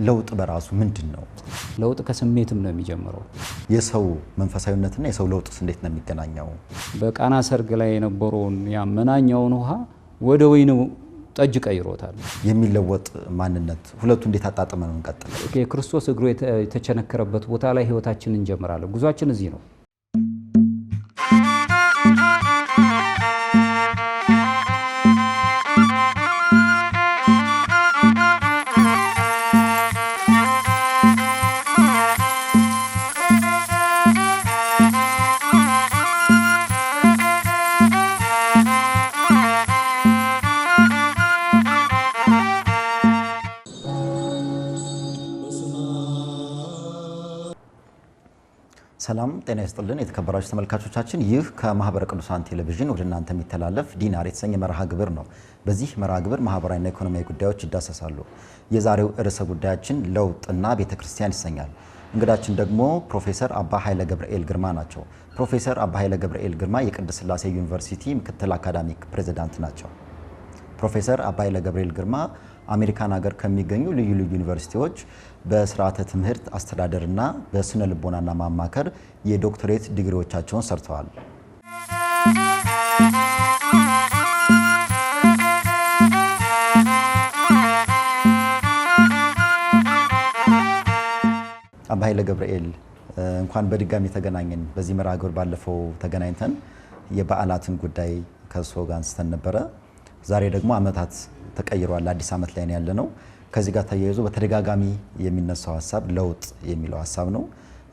ለውጥ በራሱ ምንድነው? ለውጥ ከስሜትም ነው የሚጀምረው። የሰው መንፈሳዊነትና የሰው ለውጥስ እንዴት ነው የሚገናኘው? በቃና ሰርግ ላይ የነበረውን ያመናኛውን ውሃ ወደ ወይኑ ጠጅ ቀይሮታል። የሚለወጥ ማንነት ሁለቱ እንዴት አጣጥመን ነው እንቀጥል? የክርስቶስ እግሩ የተቸነከረበት ቦታ ላይ ህይወታችንን እንጀምራለን። ጉዟችን እዚህ ነው። ሰላም ጤና ይስጥልን የተከበራችሁ ተመልካቾቻችን፣ ይህ ከማህበረ ቅዱሳን ቴሌቪዥን ወደ እናንተ የሚተላለፍ ዲናር የተሰኘ መርሃ ግብር ነው። በዚህ መርሃ ግብር ማህበራዊና ኢኮኖሚያዊ ጉዳዮች ይዳሰሳሉ። የዛሬው ርዕሰ ጉዳያችን ለውጥና ቤተክርስቲያን ይሰኛል። እንግዳችን ደግሞ ፕሮፌሰር አባ ኃይለ ገብርኤል ግርማ ናቸው። ፕሮፌሰር አባ ኃይለ ገብርኤል ግርማ የቅድስት ሥላሴ ዩኒቨርሲቲ ምክትል አካዳሚክ ፕሬዝዳንት ናቸው። ፕሮፌሰር አባ ኃይለ ገብርኤል ግርማ አሜሪካን ሀገር ከሚገኙ ልዩ ልዩ ዩኒቨርሲቲዎች በስርዓተ ትምህርት አስተዳደርና በስነ ልቦናና ማማከር የዶክተሬት ዲግሪዎቻቸውን ሰርተዋል። አባ ኃይለ ገብርኤል እንኳን በድጋሚ ተገናኘን። በዚህ መርሃ ግብር ባለፈው ተገናኝተን የበዓላትን ጉዳይ ከእርስዎ ጋር አንስተን ነበረ። ዛሬ ደግሞ ዓመታት ተቀይሯል። አዲስ ዓመት ላይ ነው ያለነው። ከዚህ ጋር ተያይዞ በተደጋጋሚ የሚነሳው ሀሳብ ለውጥ የሚለው ሀሳብ ነው።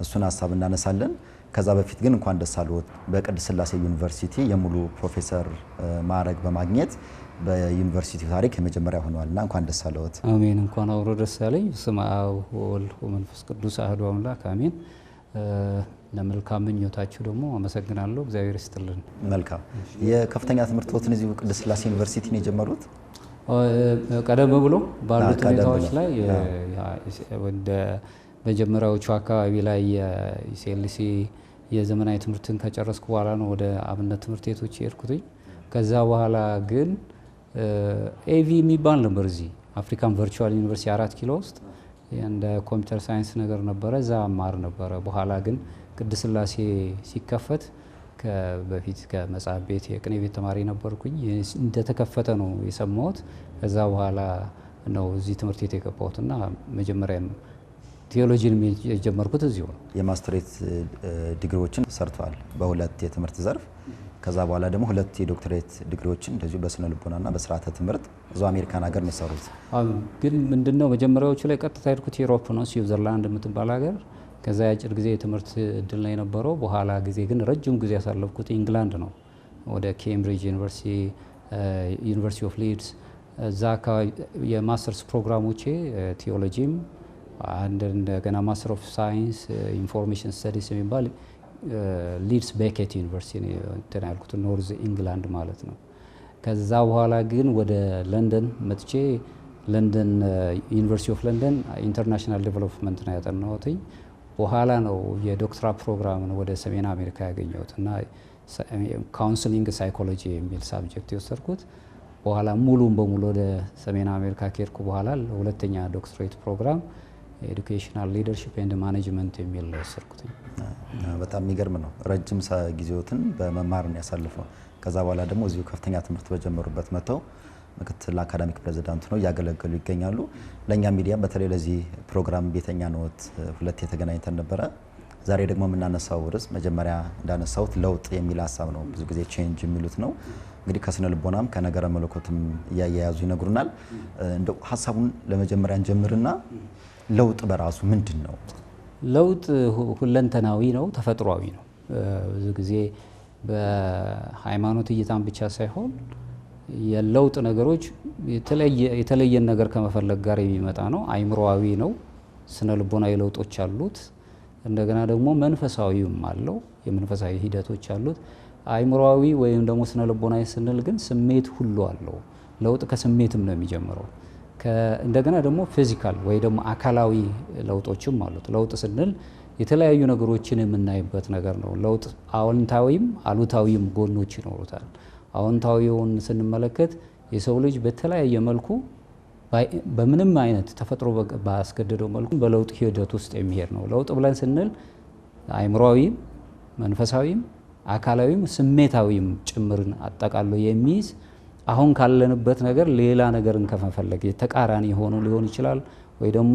እሱን ሀሳብ እናነሳለን። ከዛ በፊት ግን እንኳን ደስ አለዎት። በቅድስት ሥላሴ ዩኒቨርሲቲ የሙሉ ፕሮፌሰር ማዕረግ በማግኘት በዩኒቨርሲቲው ታሪክ የመጀመሪያ ሆነዋልና እንኳን ደስ አለዎት። አሜን። እንኳን አብሮ ደስ ያለኝ። በስመ አብ ወወልድ ወመንፈስ ቅዱስ አሐዱ አምላክ አሜን። ለመልካም ምኞታችሁ ደግሞ አመሰግናለሁ። እግዚአብሔር ይስጥልን። መልካም። የከፍተኛ ትምህርቶትን እዚሁ ቅድስት ሥላሴ ዩኒቨርሲቲ ነው የጀመሩት? ቀደም ብሎ ባሉት ሁኔታዎች ላይ ወደ መጀመሪያዎቹ አካባቢ ላይ የሲኤልሲ የዘመናዊ ትምህርትን ከጨረስኩ በኋላ ነው ወደ አብነት ትምህርት ቤቶች የሄድኩትኝ። ከዛ በኋላ ግን ኤቪ የሚባል ነበር እዚህ አፍሪካን ቨርቹዋል ዩኒቨርሲቲ 4 ኪሎ ውስጥ እንደ ኮምፒውተር ሳይንስ ነገር ነበረ። እዛ ማር ነበረ። በኋላ ግን ቅድስት ሥላሴ ሲከፈት በፊት ከመጽሐፍ ቤት የቅኔ ቤት ተማሪ ነበርኩኝ። እንደተከፈተ ነው የሰማሁት። ከዛ በኋላ ነው እዚህ ትምህርት ቤት የገባሁትና መጀመሪያም ቴዎሎጂን የጀመርኩት እዚሁ ነው። የማስተሬት ዲግሪዎችን ሰርተዋል በሁለት የትምህርት ዘርፍ። ከዛ በኋላ ደግሞ ሁለት የዶክተሬት ዲግሪዎችን እንደዚሁ በስነ ልቦናና በስርዓተ ትምህርት እዚሁ አሜሪካን ሀገር ነው የሰሩት። ግን ምንድነው መጀመሪያዎቹ ላይ ቀጥታ ሄድኩት ዩሮፕ ነው፣ ስዊዘርላንድ የምትባል ሀገር። ከዛ የአጭር ጊዜ የትምህርት እድል ነው የነበረው። በኋላ ጊዜ ግን ረጅም ጊዜ ያሳለፍኩት ኢንግላንድ ነው፣ ወደ ኬምብሪጅ ዩኒቨርሲቲ፣ ዩኒቨርሲቲ ኦፍ ሊድስ። እዛ አካባቢ የማስተርስ ፕሮግራሞቼ ቴዎሎጂም እንደገና ማስተር ኦፍ ሳይንስ ኢንፎርሜሽን ስተዲስ የሚባል ሊድስ ቤኬት ዩኒቨርሲቲ እንትን ያልኩት ኖርዝ ኢንግላንድ ማለት ነው። ከዛ በኋላ ግን ወደ ለንደን መጥቼ ለንደን ዩኒቨርሲቲ ኦፍ ለንደን ኢንተርናሽናል ዴቨሎፕመንት ነው ያጠናሁትኝ። በኋላ ነው የዶክትራ ፕሮግራምን ወደ ሰሜን አሜሪካ ያገኘሁት እና ካውንስሊንግ ሳይኮሎጂ የሚል ሳብጀክት የወሰድኩት። በኋላ ሙሉም በሙሉ ወደ ሰሜን አሜሪካ ከሄድኩ በኋላ ለሁለተኛ ዶክትሬት ፕሮግራም ኤዱኬሽናል ሊደርሺፕ ኤንድ ማኔጅመንት የሚል ነው የወሰድኩትኝ። በጣም የሚገርም ነው። ረጅም ጊዜዎትን በመማር ነው ያሳልፈው። ከዛ በኋላ ደግሞ እዚሁ ከፍተኛ ትምህርት በጀመሩበት መጥተው ምክትል አካዳሚክ ፕሬዝዳንት ነው እያገለገሉ ይገኛሉ። ለእኛ ሚዲያ በተለይ ለዚህ ፕሮግራም ቤተኛ ነዎት። ሁለት የተገናኝተን ነበረ። ዛሬ ደግሞ የምናነሳው ርዕስ መጀመሪያ እንዳነሳሁት ለውጥ የሚል ሀሳብ ነው። ብዙ ጊዜ ቼንጅ የሚሉት ነው። እንግዲህ ከስነ ልቦናም ከነገረ መለኮትም እያያያዙ ይነግሩናል። እንደው ሀሳቡን ለመጀመሪያ እንጀምርና ለውጥ በራሱ ምንድን ነው? ለውጥ ሁለንተናዊ ነው፣ ተፈጥሯዊ ነው። ብዙ ጊዜ በሃይማኖት እይታም ብቻ ሳይሆን የለውጥ ነገሮች የተለየን ነገር ከመፈለግ ጋር የሚመጣ ነው። አይምሮአዊ ነው፣ ስነ ልቦናዊ ለውጦች አሉት። እንደገና ደግሞ መንፈሳዊም አለው፣ የመንፈሳዊ ሂደቶች አሉት። አይምሮአዊ ወይም ደግሞ ስነ ልቦናዊ ስንል ግን ስሜት ሁሉ አለው። ለውጥ ከስሜትም ነው የሚጀምረው። እንደገና ደግሞ ፊዚካል ወይ ደግሞ አካላዊ ለውጦችም አሉት። ለውጥ ስንል የተለያዩ ነገሮችን የምናይበት ነገር ነው። ለውጥ አዎንታዊም አሉታዊም ጎኖች ይኖሩታል። አዎንታዊውን ስንመለከት የሰው ልጅ በተለያየ መልኩ በምንም አይነት ተፈጥሮ ባስገደደው መልኩ በለውጥ ሂደት ውስጥ የሚሄድ ነው። ለውጥ ብለን ስንል አእምሯዊም፣ መንፈሳዊም፣ አካላዊም ስሜታዊም ጭምርን አጠቃሎ የሚይዝ አሁን ካለንበት ነገር ሌላ ነገርን ከመፈለግ ተቃራኒ የሆኑ ሊሆን ይችላል ወይ ደግሞ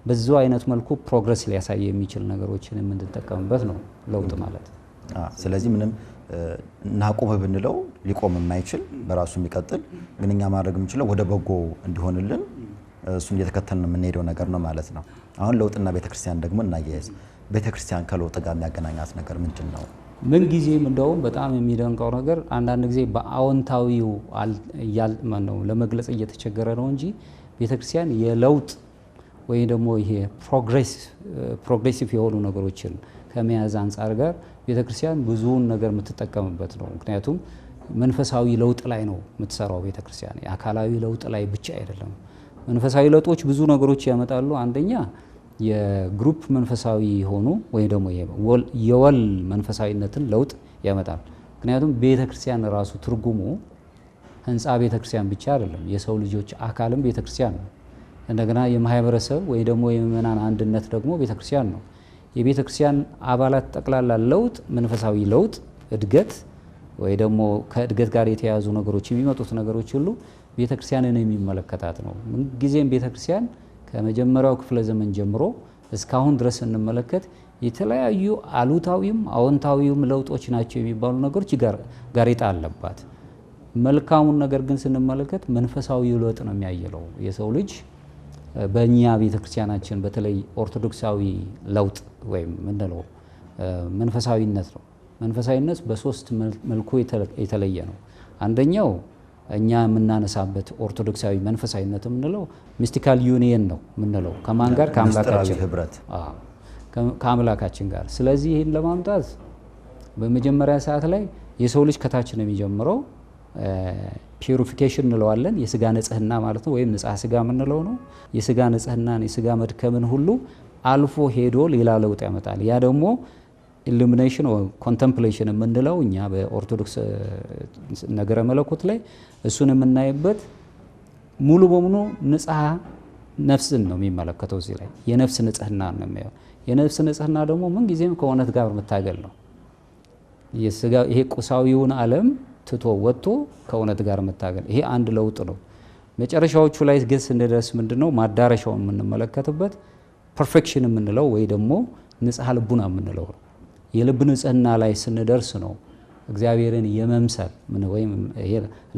በዙ አይነት መልኩ ፕሮግረስ ሊያሳይ የሚችል ነገሮችን የምንጠቀምበት ነው ለውጥ ማለት። ስለዚህ ምንም እናቁም ብንለው ሊቆም የማይችል በራሱ የሚቀጥል ግን እኛ ማድረግ የምንችለው ወደ በጎ እንዲሆንልን እሱን እየተከተልን የምንሄደው ነገር ነው ማለት ነው። አሁን ለውጥና ቤተክርስቲያን ደግሞ እናያይዝ። ቤተክርስቲያን ከለውጥ ጋር የሚያገናኛት ነገር ምንድን ነው? ምን ጊዜም እንደውም በጣም የሚደንቀው ነገር አንዳንድ ጊዜ በአዎንታዊው ነው ለመግለጽ እየተቸገረ ነው እንጂ ቤተክርስቲያን የለውጥ ወይ ደግሞ ይሄ ፕሮግሬሲቭ የሆኑ ነገሮችን ከመያዝ አንጻር ጋር ቤተክርስቲያን ብዙውን ነገር የምትጠቀምበት ነው። ምክንያቱም መንፈሳዊ ለውጥ ላይ ነው የምትሰራው ቤተክርስቲያን፣ የአካላዊ ለውጥ ላይ ብቻ አይደለም። መንፈሳዊ ለውጦች ብዙ ነገሮች ያመጣሉ። አንደኛ የግሩፕ መንፈሳዊ ሆኑ ወይ ደግሞ የወል መንፈሳዊነትን ለውጥ ያመጣል። ምክንያቱም ቤተክርስቲያን ራሱ ትርጉሙ ህንፃ ቤተክርስቲያን ብቻ አይደለም፣ የሰው ልጆች አካልም ቤተክርስቲያን ነው። እንደገና የማህበረሰብ ወይ ደግሞ የምእመናን አንድነት ደግሞ ቤተክርስቲያን ነው። የቤተክርስቲያን አባላት ጠቅላላ ለውጥ መንፈሳዊ ለውጥ፣ እድገት ወይ ደግሞ ከእድገት ጋር የተያያዙ ነገሮች የሚመጡት ነገሮች ሁሉ ቤተክርስቲያንን የሚመለከታት ነው። ምንጊዜም ቤተክርስቲያን ከመጀመሪያው ክፍለ ዘመን ጀምሮ እስካሁን ድረስ እንመለከት የተለያዩ አሉታዊም አዎንታዊም ለውጦች ናቸው የሚባሉ ነገሮች ጋሬጣ አለባት። መልካሙን ነገር ግን ስንመለከት መንፈሳዊ ለውጥ ነው የሚያየለው የሰው ልጅ። በእኛ ቤተክርስቲያናችን በተለይ ኦርቶዶክሳዊ ለውጥ ወይም ምንድነው መንፈሳዊነት ነው። መንፈሳዊነት በሶስት መልኩ የተለየ ነው። አንደኛው እኛ የምናነሳበት ኦርቶዶክሳዊ መንፈሳዊነት የምንለው ሚስቲካል ዩኒየን ነው የምንለው ከማን ጋር? ከአምላካችን ህብረት፣ ከአምላካችን ጋር። ስለዚህ ይህን ለማምጣት በመጀመሪያ ሰዓት ላይ የሰው ልጅ ከታች ነው የሚጀምረው። ፒዩሪፊኬሽን እንለዋለን፣ የስጋ ንጽህና ማለት ነው፣ ወይም ንጽሐ ስጋ የምንለው ነው። የስጋ ንጽህናን የስጋ መድከምን ሁሉ አልፎ ሄዶ ሌላ ለውጥ ያመጣል። ያ ደግሞ ኢሉሚኔሽን ወይ ኮንተምፕሌሽን የምንለው እኛ በኦርቶዶክስ ነገረ መለኮት ላይ እሱን የምናይበት ሙሉ በሙሉ ንጽሐ ነፍስን ነው የሚመለከተው። እዚህ ላይ የነፍስ ንጽህና ነው የሚያየው። የነፍስ ንጽህና ደግሞ ምንጊዜም ከእውነት ጋር መታገል ነው። ይሄ ቁሳዊውን ዓለም ትቶ ወጥቶ ከእውነት ጋር መታገል፣ ይሄ አንድ ለውጥ ነው። መጨረሻዎቹ ላይ ግን ስንደርስ ምንድነው ማዳረሻውን የምንመለከትበት ፐርፌክሽን የምንለው ወይ ደግሞ ንጽሐ ልቡና የምንለው ነው። የልብ ንጽህና ላይ ስንደርስ ነው እግዚአብሔርን የመምሰል ወይም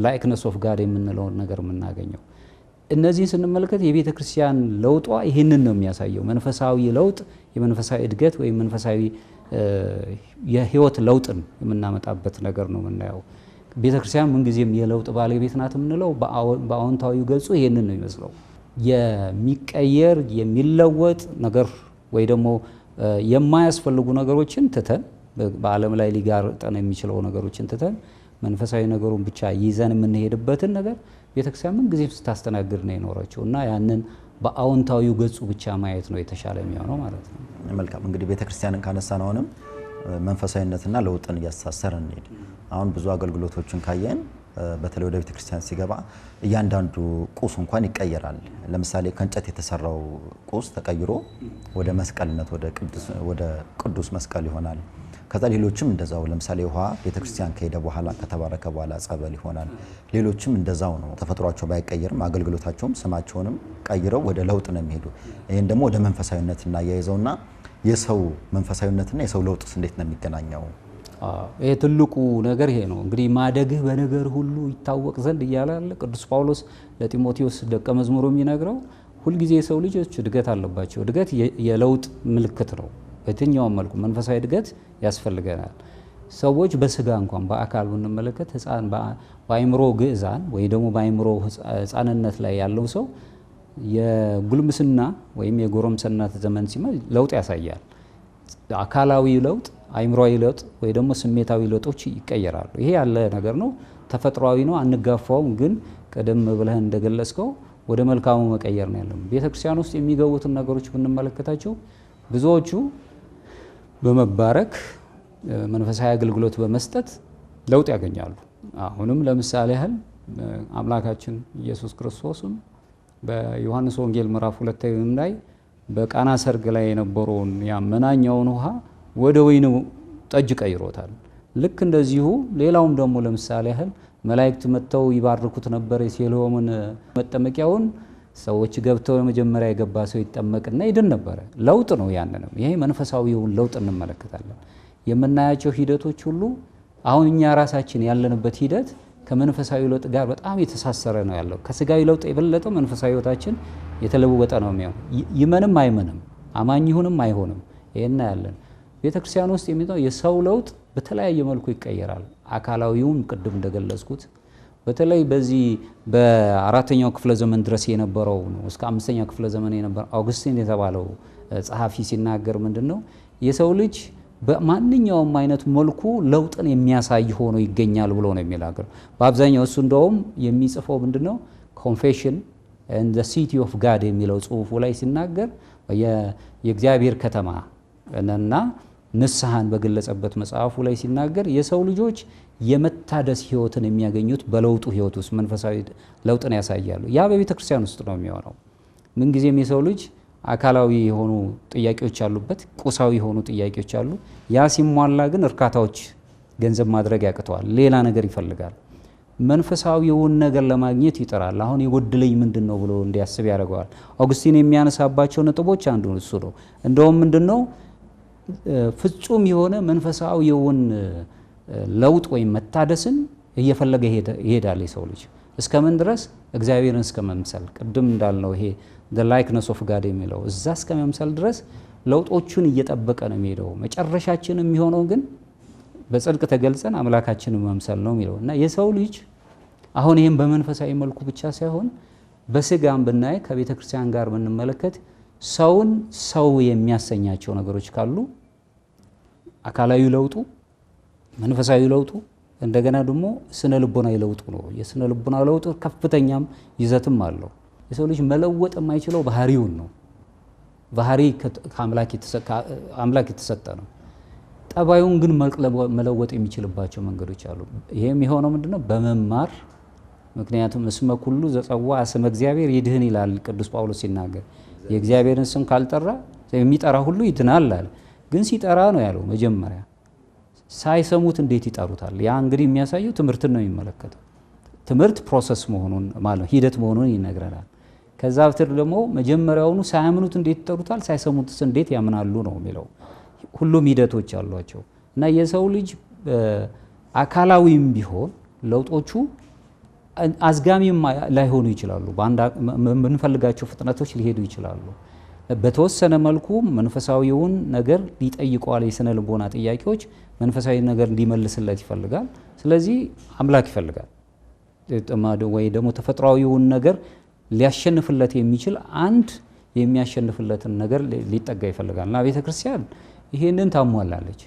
ላይክነስ ኦፍ ጋድ የምንለውን ነገር የምናገኘው። እነዚህን ስንመለከት የቤተ ክርስቲያን ለውጧ ይህንን ነው የሚያሳየው። መንፈሳዊ ለውጥ፣ የመንፈሳዊ እድገት ወይም መንፈሳዊ የህይወት ለውጥን የምናመጣበት ነገር ነው የምናየው። ቤተ ክርስቲያን ምንጊዜም የለውጥ ባለቤት ናት የምንለው በአዎንታዊ ገጹ ይህንን ነው የሚመስለው። የሚቀየር የሚለወጥ ነገር ወይ ደግሞ የማያስፈልጉ ነገሮችን ትተን በዓለም ላይ ሊጋርጠን የሚችለው ነገሮችን ትተን መንፈሳዊ ነገሩን ብቻ ይዘን የምንሄድበትን ነገር ቤተክርስቲያን ምን ጊዜም ስታስተናግድ ነው የኖረችው እና ያንን በአዎንታዊው ገጹ ብቻ ማየት ነው የተሻለ የሚሆነው ማለት ነው። መልካም እንግዲህ ቤተክርስቲያንን ካነሳን አሁንም መንፈሳዊነትና ለውጥን እያስተሳሰርን እንሂድ። አሁን ብዙ አገልግሎቶችን ካየን በተለይ ወደ ቤተክርስቲያን ሲገባ እያንዳንዱ ቁስ እንኳን ይቀየራል። ለምሳሌ ከእንጨት የተሰራው ቁስ ተቀይሮ ወደ መስቀልነት ወደ ቅዱስ መስቀል ይሆናል። ከዛ ሌሎችም እንደዛው ለምሳሌ ውሃ ቤተክርስቲያን ከሄደ በኋላ ከተባረከ በኋላ ጸበል ይሆናል። ሌሎችም እንደዛው ነው። ተፈጥሯቸው ባይቀየርም አገልግሎታቸውም ስማቸውንም ቀይረው ወደ ለውጥ ነው የሚሄዱ። ይሄን ደግሞ ወደ መንፈሳዊነት እናያይዘውና የሰው መንፈሳዊነትና የሰው ለውጥስ እንዴት ነው የሚገናኘው? ይሄ ትልቁ ነገር ይሄ ነው። እንግዲህ ማደግህ በነገር ሁሉ ይታወቅ ዘንድ እያለ ቅዱስ ጳውሎስ ለጢሞቴዎስ ደቀ መዝሙሩ የሚነግረው ሁልጊዜ የሰው ልጆች እድገት አለባቸው። እድገት የለውጥ ምልክት ነው። በየትኛውም መልኩ መንፈሳዊ እድገት ያስፈልገናል። ሰዎች በስጋ እንኳን በአካል ብንመለከት ህፃን በአይምሮ ግዕዛን ወይ ደግሞ በአይምሮ ህፃንነት ላይ ያለው ሰው የጉልምስና ወይም የጎረምስነት ዘመን ሲመጣ ለውጥ ያሳያል። አካላዊ ለውጥ፣ አይምሮዊ ለውጥ ወይ ደግሞ ስሜታዊ ለውጦች ይቀየራሉ። ይሄ ያለ ነገር ነው፣ ተፈጥሯዊ ነው፣ አንጋፋውም። ግን ቀደም ብለህ እንደገለጽከው ወደ መልካሙ መቀየር ነው ያለው። ቤተክርስቲያን ውስጥ የሚገቡትን ነገሮች ብንመለከታቸው ብዙዎቹ በመባረክ መንፈሳዊ አገልግሎት በመስጠት ለውጥ ያገኛሉ። አሁንም ለምሳሌ ያህል አምላካችን ኢየሱስ ክርስቶስም በዮሐንስ ወንጌል ምዕራፍ 2 ላይ በቃና ሰርግ ላይ የነበረውን ያ መናኛውን ውሃ ወደ ወይኑ ጠጅ ቀይሮታል። ልክ እንደዚሁ ሌላውም ደግሞ ለምሳሌ ያህል መላእክት መጥተው ይባርኩት ነበር የሴሎምን መጠመቂያውን ሰዎች ገብተው የመጀመሪያ የገባ ሰው ይጠመቅና ይድን ነበረ። ለውጥ ነው። ያንንም ይሄ መንፈሳዊውን ለውጥ እንመለከታለን። የምናያቸው ሂደቶች ሁሉ አሁን እኛ ራሳችን ያለንበት ሂደት ከመንፈሳዊ ለውጥ ጋር በጣም የተሳሰረ ነው ያለው። ከስጋዊ ለውጥ የበለጠ መንፈሳዊ ህይወታችን የተለወጠ ነው የሚሆነው። ይመንም አይመንም፣ አማኝ ይሁንም አይሆንም፣ ይሄን ያለን ቤተክርስቲያን ውስጥ የሚለው የሰው ለውጥ በተለያየ መልኩ ይቀየራል። አካላዊውን ቅድም እንደገለጽኩት በተለይ በዚህ በ4ኛው ክፍለ ዘመን ድረስ የነበረው ነው እስከ 5ኛው ክፍለ ዘመን የነበረው አውግስቲን የተባለው ጸሐፊ ሲናገር ምንድነው የሰው ልጅ በማንኛውም አይነት መልኩ ለውጥን የሚያሳይ ሆኖ ይገኛል ብሎ ነው የሚናገር። በአብዛኛው እሱ እንደውም የሚጽፈው ምንድነው ኮንፌሽን and the city of God የሚለው ጽሁፉ ላይ ሲናገር የእግዚአብሔር ከተማ እና ንስሐን በገለጸበት መጽሐፉ ላይ ሲናገር የሰው ልጆች የመታደስ ህይወትን የሚያገኙት በለውጡ ህይወት ውስጥ መንፈሳዊ ለውጥን ያሳያሉ። ያ በቤተ ክርስቲያን ውስጥ ነው የሚሆነው። ምን ጊዜም የሰው ልጅ አካላዊ የሆኑ ጥያቄዎች አሉበት፣ ቁሳዊ የሆኑ ጥያቄዎች አሉ። ያ ሲሟላ ግን እርካታዎች ገንዘብ ማድረግ ያቅተዋል፣ ሌላ ነገር ይፈልጋል። መንፈሳዊውን ነገር ለማግኘት ይጥራል። አሁን የጎደለኝ ምንድነው ብሎ እንዲያስብ ያደርገዋል። አውግስቲን የሚያነሳባቸው ነጥቦች አንዱ እሱ ነው። እንደውም ምንድነው ፍጹም የሆነ መንፈሳዊውን ለውጥ ወይም መታደስን እየፈለገ ይሄዳል የሰው ልጅ እስከምን ድረስ እግዚአብሔርን እስከመምሰል፣ ቅድም እንዳልነው ይሄ the likeness of God የሚለው እዛ እስከመምሰል ድረስ ለውጦቹን እየጠበቀ ነው የሚሄደው። መጨረሻችን የሚሆነው ግን በጽድቅ ተገልጸን አምላካችንን መምሰል ነው የሚለው እና የሰው ልጅ አሁን ይሄን በመንፈሳዊ መልኩ ብቻ ሳይሆን በስጋም ብናይ ከቤተ ክርስቲያን ጋር ብንመለከት ሰውን ሰው የሚያሰኛቸው ነገሮች ካሉ አካላዊ ለውጡ፣ መንፈሳዊ ለውጡ፣ እንደገና ደግሞ ስነ ልቦናዊ ለውጡ ነው። የስነ ልቦናዊ ለውጡ ከፍተኛም ይዘትም አለው። የሰው ልጅ መለወጥ የማይችለው ባህሪውን ነው። ባህሪ ከአምላክ የተሰጠ ነው። ጠባዩን ግን መለወጥ የሚችልባቸው መንገዶች አሉ። ይሄም የሆነው ምንድነው በመማር ምክንያቱም እስመ ኩሉ ዘጸዋ ስመ እግዚአብሔር ይድህን ይላል ቅዱስ ጳውሎስ ሲናገር። የእግዚአብሔርን ስም ካልጠራ የሚጠራ ሁሉ ይድናል አለ። ግን ሲጠራ ነው ያለው መጀመሪያ። ሳይሰሙት እንዴት ይጠሩታል? ያ እንግዲህ የሚያሳየው ትምህርትን ነው የሚመለከተው። ትምህርት ፕሮሰስ መሆኑን ማለት ነው፣ ሂደት መሆኑን ይነግረናል። ከዛ በትር ደግሞ መጀመሪያውኑ ሳያምኑት እንዴት ይጠሩታል? ሳይሰሙትስ እንዴት ያምናሉ ነው የሚለው። ሁሉም ሂደቶች አሏቸው እና የሰው ልጅ አካላዊም ቢሆን ለውጦቹ አዝጋሚም ላይሆኑ ይችላሉ። በምንፈልጋቸው ፍጥነቶች ሊሄዱ ይችላሉ። በተወሰነ መልኩ መንፈሳዊውን ነገር ሊጠይቀዋል። የስነ ልቦና ጥያቄዎች መንፈሳዊ ነገር እንዲመልስለት ይፈልጋል። ስለዚህ አምላክ ይፈልጋል ወይ ደግሞ ተፈጥሯዊውን ነገር ሊያሸንፍለት የሚችል አንድ የሚያሸንፍለትን ነገር ሊጠጋ ይፈልጋል እና ቤተ ክርስቲያን ይሄንን ታሟላለች።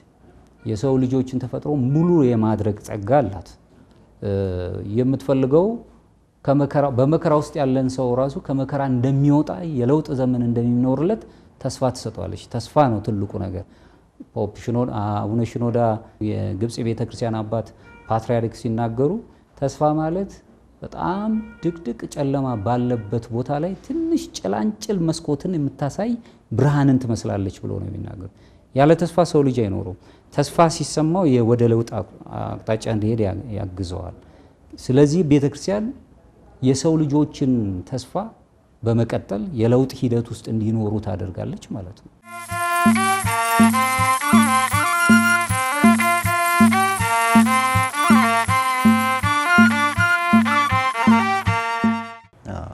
የሰው ልጆችን ተፈጥሮ ሙሉ የማድረግ ጸጋ አላት። የምትፈልገው በመከራ ውስጥ ያለን ሰው ራሱ ከመከራ እንደሚወጣ የለውጥ ዘመን እንደሚኖርለት ተስፋ ትሰጠዋለች። ተስፋ ነው ትልቁ ነገር። አቡነ ሽኖዳ የግብጽ ቤተ ክርስቲያን አባት ፓትርያርክ ሲናገሩ ተስፋ ማለት በጣም ድቅድቅ ጨለማ ባለበት ቦታ ላይ ትንሽ ጭላንጭል መስኮትን የምታሳይ ብርሃንን ትመስላለች ብሎ ነው የሚናገሩ። ያለ ተስፋ ሰው ልጅ አይኖረው። ተስፋ ሲሰማው ወደ ለውጥ አቅጣጫ እንዲሄድ ያግዘዋል። ስለዚህ ቤተክርስቲያን የሰው ልጆችን ተስፋ በመቀጠል የለውጥ ሂደት ውስጥ እንዲኖሩ ታደርጋለች ማለት ነው።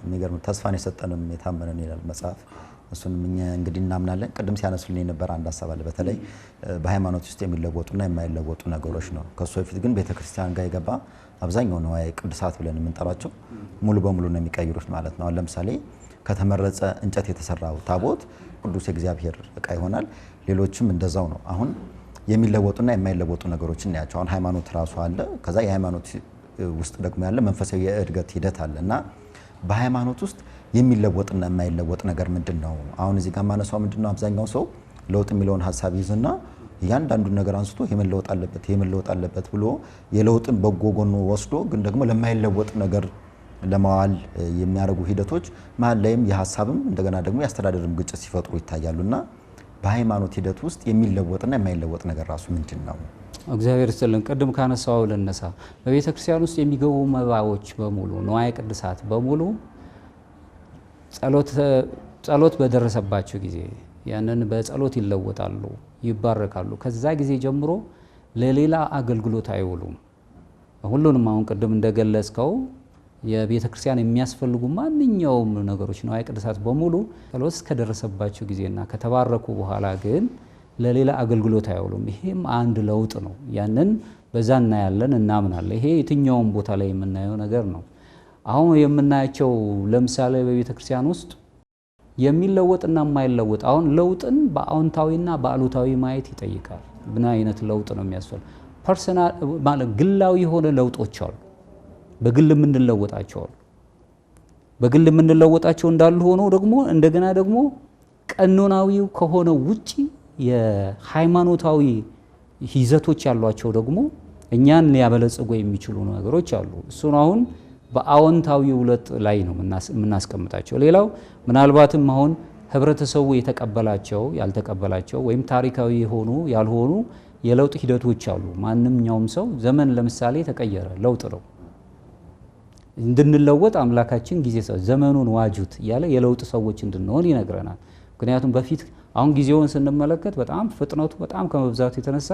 የሚገርም ተስፋን የሰጠንም የታመነን ይላል መጽሐፍ። እሱንም እኛ እንግዲህ እናምናለን። ቅድም ሲያነሱልን የነበረ አንድ ሀሳብ አለ። በተለይ በሃይማኖት ውስጥ የሚለወጡና የማይለወጡ ነገሮች ነው። ከሱ በፊት ግን ቤተክርስቲያን ጋር የገባ አብዛኛው ንዋየ ቅድሳት ብለን የምንጠራቸው ሙሉ በሙሉ ነው የሚቀይሩት ማለት ነው። አሁን ለምሳሌ ከተመረጸ እንጨት የተሰራው ታቦት ቅዱስ የእግዚአብሔር ዕቃ ይሆናል። ሌሎችም እንደዛው ነው። አሁን የሚለወጡና የማይለወጡ ነገሮችን እናያቸው። አሁን ሃይማኖት ራሱ አለ። ከዛ የሃይማኖት ውስጥ ደግሞ ያለ መንፈሳዊ የእድገት ሂደት አለ እና በሃይማኖት ውስጥ የሚለወጥና የማይለወጥ ነገር ምንድነው? አሁን እዚህ ጋር ማነሳው ምንድነው? አብዛኛው ሰው ለውጥ የሚለውን ሐሳብ ይዝና እያንዳንዱን ነገር አንስቶ የመለወጥ አለበት ብሎ የለውጥን በጎ ጎኑ ወስዶ ግን ደግሞ ለማይለወጥ ነገር ለማዋል የሚያደርጉ ሂደቶች መሀል ላይም የሀሳብም እንደገና ደግሞ የአስተዳደርም ግጭት ሲፈጥሩ ይታያሉና በሃይማኖት ሂደት ውስጥ የሚለወጥና የማይለወጥ ነገር ራሱ ምንድን ነው? እግዚአብሔር ይስጥልን። ቅድም ካነሳው ልነሳ። በቤተ ክርስቲያን ውስጥ የሚገቡ መባዎች በሙሉ ንዋየ ቅድሳት በሙሉ ጸሎት በደረሰባቸው ጊዜ ያንን በጸሎት ይለወጣሉ፣ ይባረካሉ። ከዛ ጊዜ ጀምሮ ለሌላ አገልግሎት አይውሉም። ሁሉንም አሁን ቅድም እንደገለጽከው የቤተ ክርስቲያን የሚያስፈልጉ ማንኛውም ነገሮች ንዋየ ቅድሳት በሙሉ ጸሎት እስከደረሰባቸው ጊዜና ከተባረኩ በኋላ ግን ለሌላ አገልግሎት አይውሉም። ይሄም አንድ ለውጥ ነው። ያንን በዛ እናያለን፣ እናምናለን። ይሄ የትኛውም ቦታ ላይ የምናየው ነገር ነው። አሁን የምናያቸው ለምሳሌ በቤተ ክርስቲያን ውስጥ የሚለወጥና የማይለወጥ አሁን ለውጥን በአዎንታዊና በአሉታዊ ማየት ይጠይቃል። ምን አይነት ለውጥ ነው የሚያስፈልግ? ፐርሰናል ማለት ግላዊ የሆነ ለውጦች አሉ። በግል የምንለወጣቸው አሉ። በግል የምንለወጣቸው እንዳሉ ሆኖ ደግሞ እንደገና ደግሞ ቀኖናዊው ከሆነ ውጪ የሃይማኖታዊ ይዘቶች ያሏቸው ደግሞ እኛን ሊያበለጽጉ የሚችሉ ነገሮች አሉ። እሱን አሁን በአዎንታዊው ለውጥ ላይ ነው የምናስቀምጣቸው። ሌላው ምናልባትም አሁን ህብረተሰቡ የተቀበላቸው ያልተቀበላቸው ወይም ታሪካዊ የሆኑ ያልሆኑ የለውጥ ሂደቶች አሉ። ማንኛውም ሰው ዘመን ለምሳሌ ተቀየረ፣ ለውጥ ነው። እንድንለወጥ አምላካችን ጊዜ ሰው ዘመኑን ዋጁት እያለ የለውጥ ሰዎች እንድንሆን ይነግረናል። ምክንያቱም በፊት አሁን ጊዜውን ስንመለከት በጣም ፍጥነቱ በጣም ከመብዛቱ የተነሳ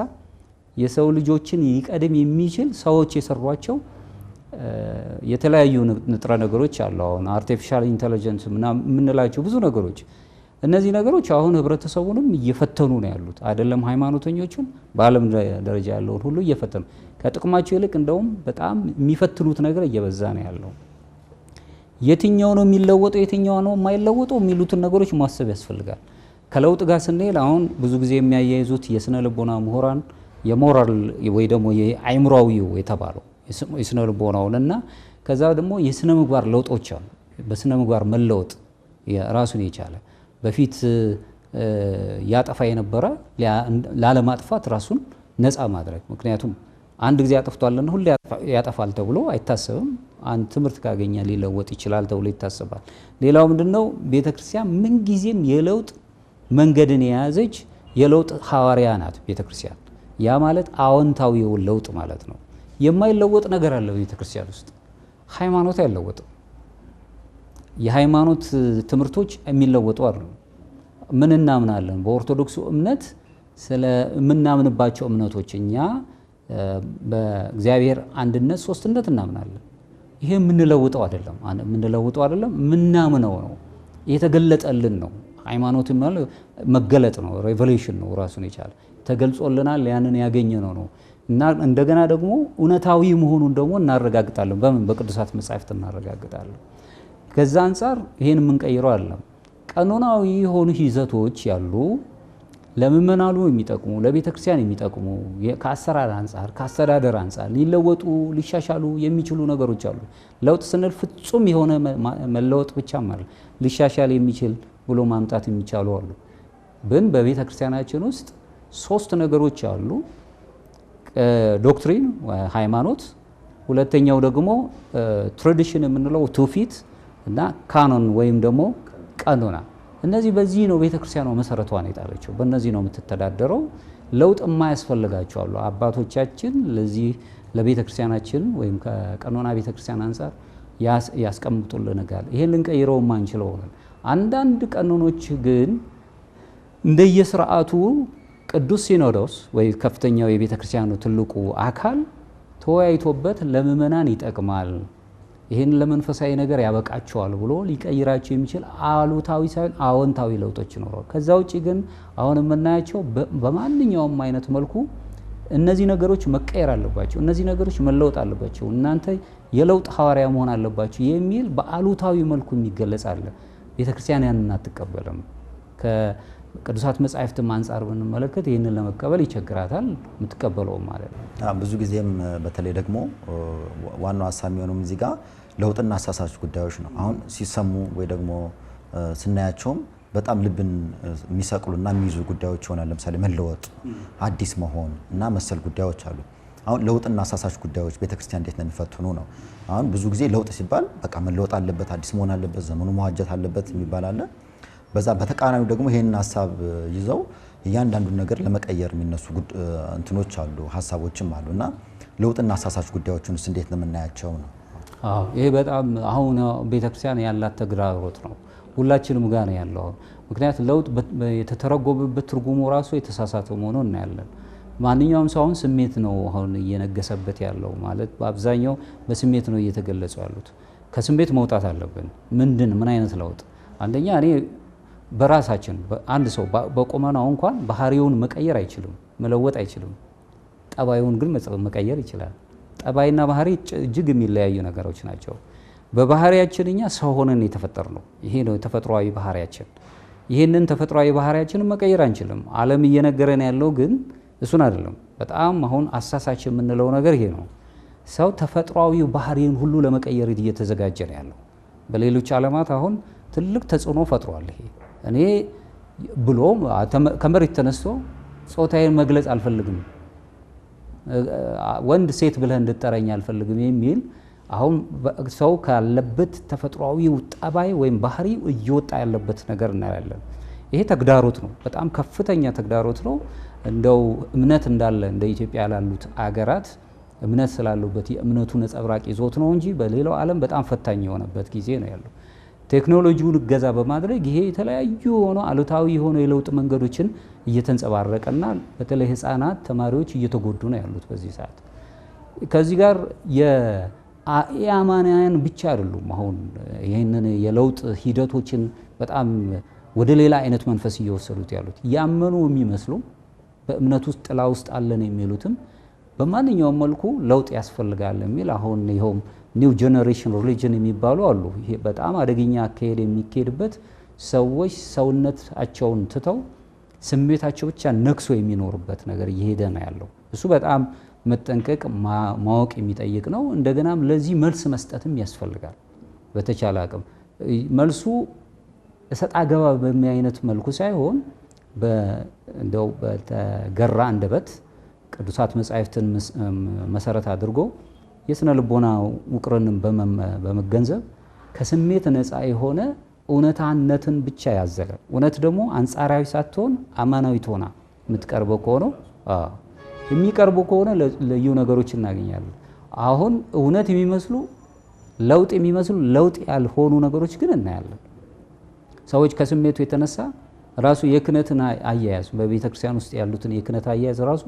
የሰው ልጆችን ይቀድም የሚችል ሰዎች የሰሯቸው የተለያዩ ንጥረ ነገሮች አሉ። አሁን አርቲፊሻል ኢንተለጀንስ የምንላቸው ብዙ ነገሮች፣ እነዚህ ነገሮች አሁን ህብረተሰቡንም እየፈተኑ ነው ያሉት። አይደለም ሃይማኖተኞቹን፣ በዓለም ደረጃ ያለውን ሁሉ እየፈተኑ፣ ከጥቅማቸው ይልቅ እንደውም በጣም የሚፈትኑት ነገር እየበዛ ነው ያለው። የትኛው ነው የሚለወጠው የትኛው ነው የማይለወጠው የሚሉትን ነገሮች ማሰብ ያስፈልጋል። ከለውጥ ጋር ስንሄድ አሁን ብዙ ጊዜ የሚያያይዙት የስነ ልቦና ምሁራን የሞራል ወይ ደግሞ የአይምሮዊው የተባለው የስነ ልቦናውን እና ከዛ ደግሞ የስነ ምግባር ለውጦች አሉ። በስነ ምግባር መለወጥ ራሱን የቻለ በፊት ያጠፋ የነበረ ላለማጥፋት ራሱን ነፃ ማድረግ። ምክንያቱም አንድ ጊዜ ያጠፍቷልና ሁሉ ያጠፋል ተብሎ አይታሰብም። አንድ ትምህርት ካገኘ ሊለወጥ ይችላል ተብሎ ይታሰባል። ሌላው ምንድነው? ቤተክርስቲያን ምንጊዜም የለውጥ መንገድን የያዘች የለውጥ ሐዋርያ ናት ቤተክርስቲያን። ያ ማለት አዎንታዊው ለውጥ ማለት ነው። የማይለወጥ ነገር አለ ቤተክርስቲያን ውስጥ። ሃይማኖት አይለወጥም። የሃይማኖት ትምህርቶች የሚለወጡ አይደሉም። ምን እናምናለን? በኦርቶዶክሱ እምነት ስለ የምናምንባቸው እምነቶች እኛ በእግዚአብሔር አንድነት ሶስትነት እናምናለን። ይሄ የምንለውጠው አይደለም፣ የምናምነው ነው፣ የተገለጠልን ነው። ሃይማኖት ማለት መገለጥ ነው፣ ሬቨሌሽን ነው፣ ራሱን የቻለ ተገልጾልናል፣ ያንን ያገኘነው ነው። እና እንደገና ደግሞ እውነታዊ መሆኑን ደግሞ እናረጋግጣለን። በምን? በቅዱሳት መጻሕፍት እናረጋግጣለን። ከዛ አንጻር ይሄን የምንቀይረው አይደለም። ቀኖናዊ የሆኑ ይዘቶች ያሉ ለምእመናኑ የሚጠቅሙ ለቤተ ክርስቲያን የሚጠቅሙ ከአሰራር አንጻር ከአስተዳደር አንጻር ሊለወጡ ሊሻሻሉ የሚችሉ ነገሮች አሉ። ለውጥ ስንል ፍጹም የሆነ መለወጥ ብቻም አይደለም፣ ሊሻሻል የሚችል ብሎ ማምጣት የሚቻሉ አሉ። ግን በቤተ ክርስቲያናችን ውስጥ ሶስት ነገሮች አሉ። ዶክትሪን ሃይማኖት፣ ሁለተኛው ደግሞ ትራዲሽን የምንለው ትውፊት እና ካኖን ወይም ደግሞ ቀኖና። እነዚህ በዚህ ነው ቤተክርስቲያኗ መሰረቷን የጣለችው፣ በእነዚህ ነው የምትተዳደረው። ለውጥ የማያስፈልጋቸው አሉ። አባቶቻችን ለዚህ ለቤተክርስቲያናችን ወይም ከቀኖና ቤተክርስቲያን አንጻር ያስቀምጡልናል። ይሄን ልንቀይረው የማንችለው ነው። አንዳንድ ቀኖኖች ግን እንደየስርዓቱ ቅዱስ ሲኖዶስ ወይ ከፍተኛው የቤተክርስቲያኑ ትልቁ አካል ተወያይቶበት ለምእመናን ይጠቅማል፣ ይህን ለመንፈሳዊ ነገር ያበቃቸዋል ብሎ ሊቀይራቸው የሚችል አሉታዊ ሳይሆን አዎንታዊ ለውጦች ይኖራሉ። ከዛ ውጪ ግን አሁን የምናያቸው በማንኛውም አይነት መልኩ እነዚህ ነገሮች መቀየር አለባቸው፣ እነዚህ ነገሮች መለወጥ አለባቸው፣ እናንተ የለውጥ ሐዋርያ መሆን አለባቸው የሚል በአሉታዊ መልኩ የሚገለጽ አለ። ቤተክርስቲያን ያንን አትቀበልም። ከቅዱሳት መጻሕፍትም አንጻር ብንመለከት ይህንን ለመቀበል ይቸግራታል፣ የምትቀበለውም ማለት ነው። ብዙ ጊዜም በተለይ ደግሞ ዋናው ሀሳብ የሚሆነው እዚህ ጋር ለውጥና አሳሳች ጉዳዮች ነው። አሁን ሲሰሙ ወይ ደግሞ ስናያቸውም በጣም ልብን የሚሰቅሉና የሚይዙ ጉዳዮች ይሆናል። ለምሳሌ መለወጥ፣ አዲስ መሆን እና መሰል ጉዳዮች አሉ። አሁን ለውጥና አሳሳች ጉዳዮች ቤተክርስቲያን እንዴት ነው የሚፈትኑ ነው? አሁን ብዙ ጊዜ ለውጥ ሲባል በቃ መለወጥ አለበት፣ አዲስ መሆን አለበት፣ ዘመኑ መዋጀት አለበት የሚባል አለ። በዛ በተቃራኒው ደግሞ ይሄንን ሀሳብ ይዘው እያንዳንዱን ነገር ለመቀየር የሚነሱ እንትኖች አሉ፣ ሀሳቦችም አሉና ለውጥና አሳሳች ጉዳዮችንስ እንዴት ነው የምናያቸው ነው? አዎ ይሄ በጣም አሁን ቤተክርስቲያን ያላት ተግዳሮት ነው። ሁላችንም ጋር ነው ያለው። ምክንያቱም ለውጥ የተተረጎመበት ትርጉሙ ራሱ የተሳሳተ መሆኑን እናያለን። ማንኛውም ሰው አሁን ስሜት ነው አሁን እየነገሰበት ያለው ማለት በአብዛኛው በስሜት ነው እየተገለጹ ያሉት። ከስሜት መውጣት አለብን። ምን አይነት ለውጥ? አንደኛ እኔ በራሳችን አንድ ሰው በቁመናው እንኳን ባህሪውን መቀየር አይችልም፣ መለወጥ አይችልም። ጠባዩን ግን መቀየር ይችላል። ጠባይና ባህሪ እጅግ የሚለያዩ ነገሮች ናቸው። በባህሪያችን እኛ ሰው ሆነን የተፈጠርነው ይሄ ነው ተፈጥሯዊ ባህሪያችን። ይሄንን ተፈጥሯዊ ባህሪያችንን መቀየር አንችልም። ዓለም እየነገረን ያለው ግን እሱን አይደለም። በጣም አሁን አሳሳች የምንለው ነገር ይሄ ነው። ሰው ተፈጥሯዊ ባህሪን ሁሉ ለመቀየር እየተዘጋጀ ነው ያለው። በሌሎች ዓለማት አሁን ትልቅ ተጽዕኖ ፈጥሯል። ይሄ እኔ ብሎ ከመሬት ተነስቶ ጾታዬን መግለጽ አልፈልግም፣ ወንድ ሴት ብለህ እንድጠረኝ አልፈልግም የሚል አሁን ሰው ካለበት ተፈጥሯዊ ጠባይ ወይም ባህሪ እየወጣ ያለበት ነገር እናያለን። ይሄ ተግዳሮት ነው፣ በጣም ከፍተኛ ተግዳሮት ነው። እንደው እምነት እንዳለ እንደ ኢትዮጵያ ላሉት አገራት እምነት ስላሉበት የእምነቱ ነጸብራቅ ይዞት ነው እንጂ በሌላው ዓለም በጣም ፈታኝ የሆነበት ጊዜ ነው ያለው። ቴክኖሎጂውን እገዛ በማድረግ ይሄ የተለያዩ ሆኖ አሉታዊ የሆኑ የለውጥ መንገዶችን እየተንጸባረቀና በተለይ ህፃናት፣ ተማሪዎች እየተጎዱ ነው ያሉት በዚህ ሰዓት። ከዚህ ጋር የአማንያን ብቻ አይደሉም አሁን ይህንን የለውጥ ሂደቶችን በጣም ወደ ሌላ አይነት መንፈስ እየወሰዱት ያሉት ያመኑ የሚመስሉ በእምነት ውስጥ ጥላ ውስጥ አለን የሚሉትም በማንኛውም መልኩ ለውጥ ያስፈልጋል የሚል አሁን ይኸውም ኒው ጄኔሬሽን ሪሊጅን የሚባሉ አሉ። ይሄ በጣም አደገኛ አካሄድ የሚካሄድበት ሰዎች ሰውነታቸውን ትተው ስሜታቸው ብቻ ነክሶ የሚኖርበት ነገር እየሄደ ነው ያለው። እሱ በጣም መጠንቀቅ ማወቅ የሚጠይቅ ነው። እንደገናም ለዚህ መልስ መስጠትም ያስፈልጋል። በተቻለ አቅም መልሱ እሰጥ አገባ በሚያይነት መልኩ ሳይሆን እንደው በተገራ አንደበት ቅዱሳት መጻሕፍትን መሰረት አድርጎ የስነ ልቦና ውቅርንም በመገንዘብ ከስሜት ነፃ የሆነ እውነታነትን ብቻ ያዘለ እውነት ደግሞ አንጻራዊ ሳትሆን አማናዊት ሆና የምትቀርበው ከሆነ የሚቀርቡ ከሆነ ለዩ ነገሮች እናገኛለን። አሁን እውነት የሚመስሉ ለውጥ የሚመስሉ ለውጥ ያልሆኑ ነገሮች ግን እናያለን። ሰዎች ከስሜቱ የተነሳ ራሱ የክህነትን አያያዝ በቤተ ክርስቲያን ውስጥ ያሉትን የክህነት አያያዝ ራሱ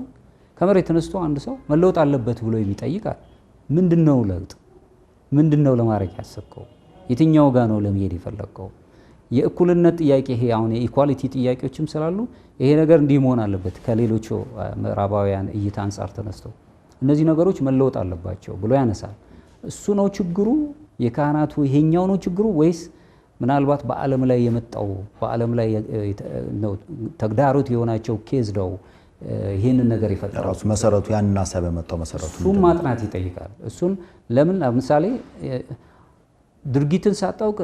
ከመሬት ተነስቶ አንድ ሰው መለወጥ አለበት ብሎ የሚጠይቃል። ምንድነው ለውጥ? ምንድነው ለማድረግ ያሰብከው? የትኛው ጋር ነው ለመሄድ የፈለግከው? የእኩልነት ጥያቄ ይሄ አሁን የኢኳሊቲ ጥያቄዎችም ስላሉ ይሄ ነገር እንዲህ መሆን አለበት ከሌሎቹ ምዕራባውያን እይታ አንጻር ተነስተው እነዚህ ነገሮች መለወጥ አለባቸው ብሎ ያነሳል። እሱ ነው ችግሩ? የካህናቱ ይሄኛው ነው ችግሩ? ወይስ ምናልባት በዓለም ላይ የመጣው በዓለም ላይ ነው ተግዳሮት የሆናቸው ኬዝ ነው ይሄንን ነገር ይፈጠራል? ራሱ መሰረቱ ያንን ሐሳብ የመጣው መሰረቱ እሱን ማጥናት ይጠይቃል። እሱን ለምን ለምሳሌ ድርጊትን ሳታውቅ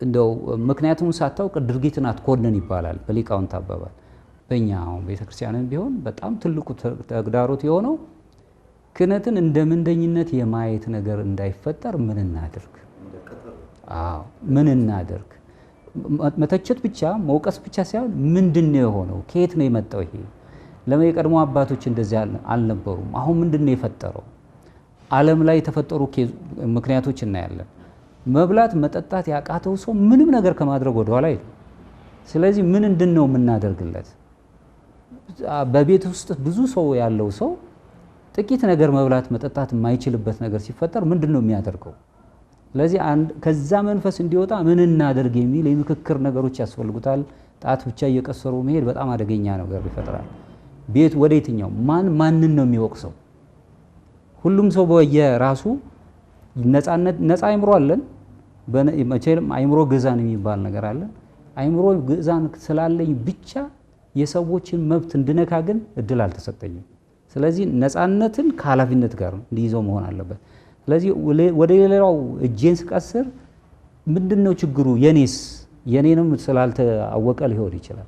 እንደው ምክንያቱም ሳታውቅ ድርጊትን አትኮንን ይባላል በሊቃውንት አባባል። በእኛ አሁን ቤተክርስቲያንን ቢሆን በጣም ትልቁ ተግዳሮት የሆነው ክህነትን እንደ ምንደኝነት የማየት ነገር እንዳይፈጠር ምን እናድርግ? ምን እናድርግ? መተቸት ብቻ መውቀስ ብቻ ሳይሆን ምንድነው የሆነው? ከየት ነው የመጣው? ይሄ ለምን የቀድሞ አባቶች እንደዚህ አልነበሩም? አሁን ምንድነው የፈጠረው? ዓለም ላይ የተፈጠሩ ምክንያቶች እናያለን። መብላት መጠጣት ያቃተው ሰው ምንም ነገር ከማድረግ ወደ ኋላ አይደለም። ስለዚህ ምንድነው የምናደርግለት? በቤት ውስጥ ብዙ ሰው ያለው ሰው ጥቂት ነገር መብላት መጠጣት የማይችልበት ነገር ሲፈጠር ምንድነው የሚያደርገው? ስለዚህ ከዛ መንፈስ እንዲወጣ ምን እናደርግ የሚል የምክክር ነገሮች ያስፈልጉታል። ጣት ብቻ እየቀሰሩ መሄድ በጣም አደገኛ ነገር ይፈጥራል። ቤት ወደ የትኛው ማንን ነው የሚወቅሰው? ሁሉም ሰው በየራሱ ነፃ አይምሮ አለን። መቼም አይምሮ ግዛን የሚባል ነገር አለ። አይምሮ ግዛን ስላለኝ ብቻ የሰዎችን መብት እንድነካ ግን እድል አልተሰጠኝም። ስለዚህ ነፃነትን ከኃላፊነት ጋር እንዲይዘው መሆን አለበት። ስለዚህ ወደ ሌላው እጄን ስቀስር ምንድነው ችግሩ? የኔንም ስላልተአወቀ ሊሆን ይችላል።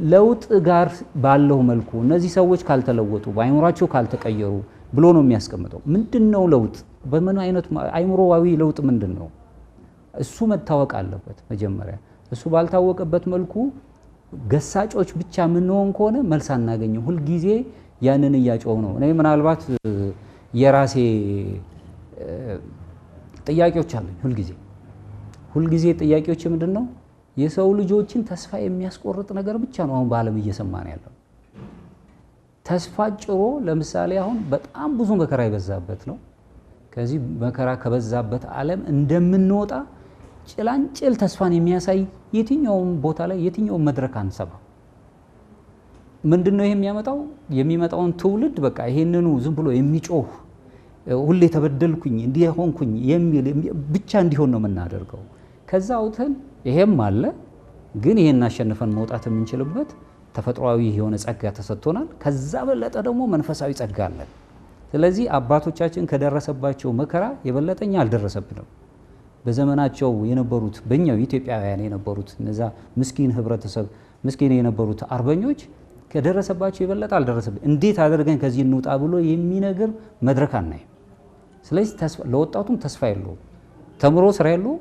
ለውጥ ጋር ባለው መልኩ እነዚህ ሰዎች ካልተለወጡ፣ በአይምሯቸው ካልተቀየሩ፣ ብሎ ነው የሚያስቀምጠው። ምንድነው ለውጥ? በምን አይነት አይምሮዋዊ ለውጥ ምንድነው? እሱ መታወቅ አለበት መጀመሪያ። እሱ ባልታወቀበት መልኩ ገሳጮች ብቻ ምንሆን ከሆነ መልስ አናገኝም። ሁልጊዜ ያንን እያጮው ነው። እኔ ምናልባት የራሴ ጥያቄዎች አሉኝ። ሁልጊዜ ጥያቄዎች ምንድነው? የሰው ልጆችን ተስፋ የሚያስቆርጥ ነገር ብቻ ነው አሁን በዓለም እየሰማን ያለው። ተስፋ ጭሮ ለምሳሌ አሁን በጣም ብዙ መከራ የበዛበት ነው። ከዚህ መከራ ከበዛበት ዓለም እንደምንወጣ ጭላንጭል ተስፋን የሚያሳይ የትኛውም ቦታ ላይ የትኛውም መድረክ አንሰማ። ምንድነው ይሄ የሚያመጣው? የሚመጣውን ትውልድ በቃ ይሄንኑ ዝም ብሎ የሚጮህ ሁሌ ተበደልኩኝ እንዲህ ሆንኩኝ የሚል ብቻ እንዲሆን ነው የምናደርገው። ከዛ አውተን ይሄም አለ፣ ግን ይሄን አሸንፈን መውጣት የምንችልበት ተፈጥሯዊ የሆነ ጸጋ ተሰጥቶናል። ከዛ በለጠ ደግሞ መንፈሳዊ ጸጋ አለን። ስለዚህ አባቶቻችን ከደረሰባቸው መከራ የበለጠኛ አልደረሰብንም። በዘመናቸው የነበሩት በእኛው ኢትዮጵያውያን የነበሩት እነዛ ምስኪን ህብረተሰብ ምስኪን የነበሩት አርበኞች ከደረሰባቸው የበለጠ አልደረሰብንም። እንዴት አድርገን ከዚህ እንውጣ ብሎ የሚነግር መድረክ አናይም። ስለዚህ ለወጣቱም ተስፋ የለውም። ተምሮ ስራ የለውም፣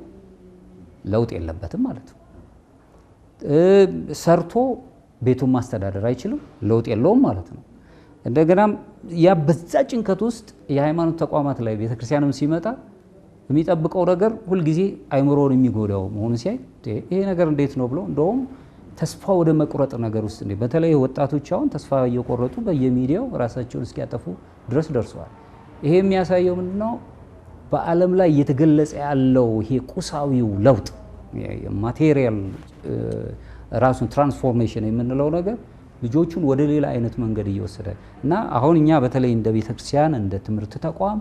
ለውጥ የለበትም ማለት ነው። ሰርቶ ቤቱን ማስተዳደር አይችልም፣ ለውጥ የለውም ማለት ነው። እንደገናም ያ በዛ ጭንቀት ውስጥ የሃይማኖት ተቋማት ላይ ቤተክርስቲያንም ሲመጣ የሚጠብቀው ነገር ሁልጊዜ አይምሮውን የሚጎዳው መሆኑ ሲያይ ይሄ ነገር እንዴት ነው ብሎ እንደውም ተስፋ ወደ መቁረጥ ነገር ውስጥ በተለይ ወጣቶች አሁን ተስፋ እየቆረጡ በየሚዲያው ራሳቸውን እስኪያጠፉ ድረስ ደርሰዋል። ይሄ የሚያሳየው ምንድነው? በዓለም ላይ እየተገለጸ ያለው ይሄ ቁሳዊው ለውጥ ማቴሪያል ራሱን ትራንስፎርሜሽን የምንለው ነገር ልጆቹን ወደ ሌላ አይነት መንገድ እየወሰደ እና አሁን እኛ በተለይ እንደ ቤተክርስቲያን እንደ ትምህርት ተቋም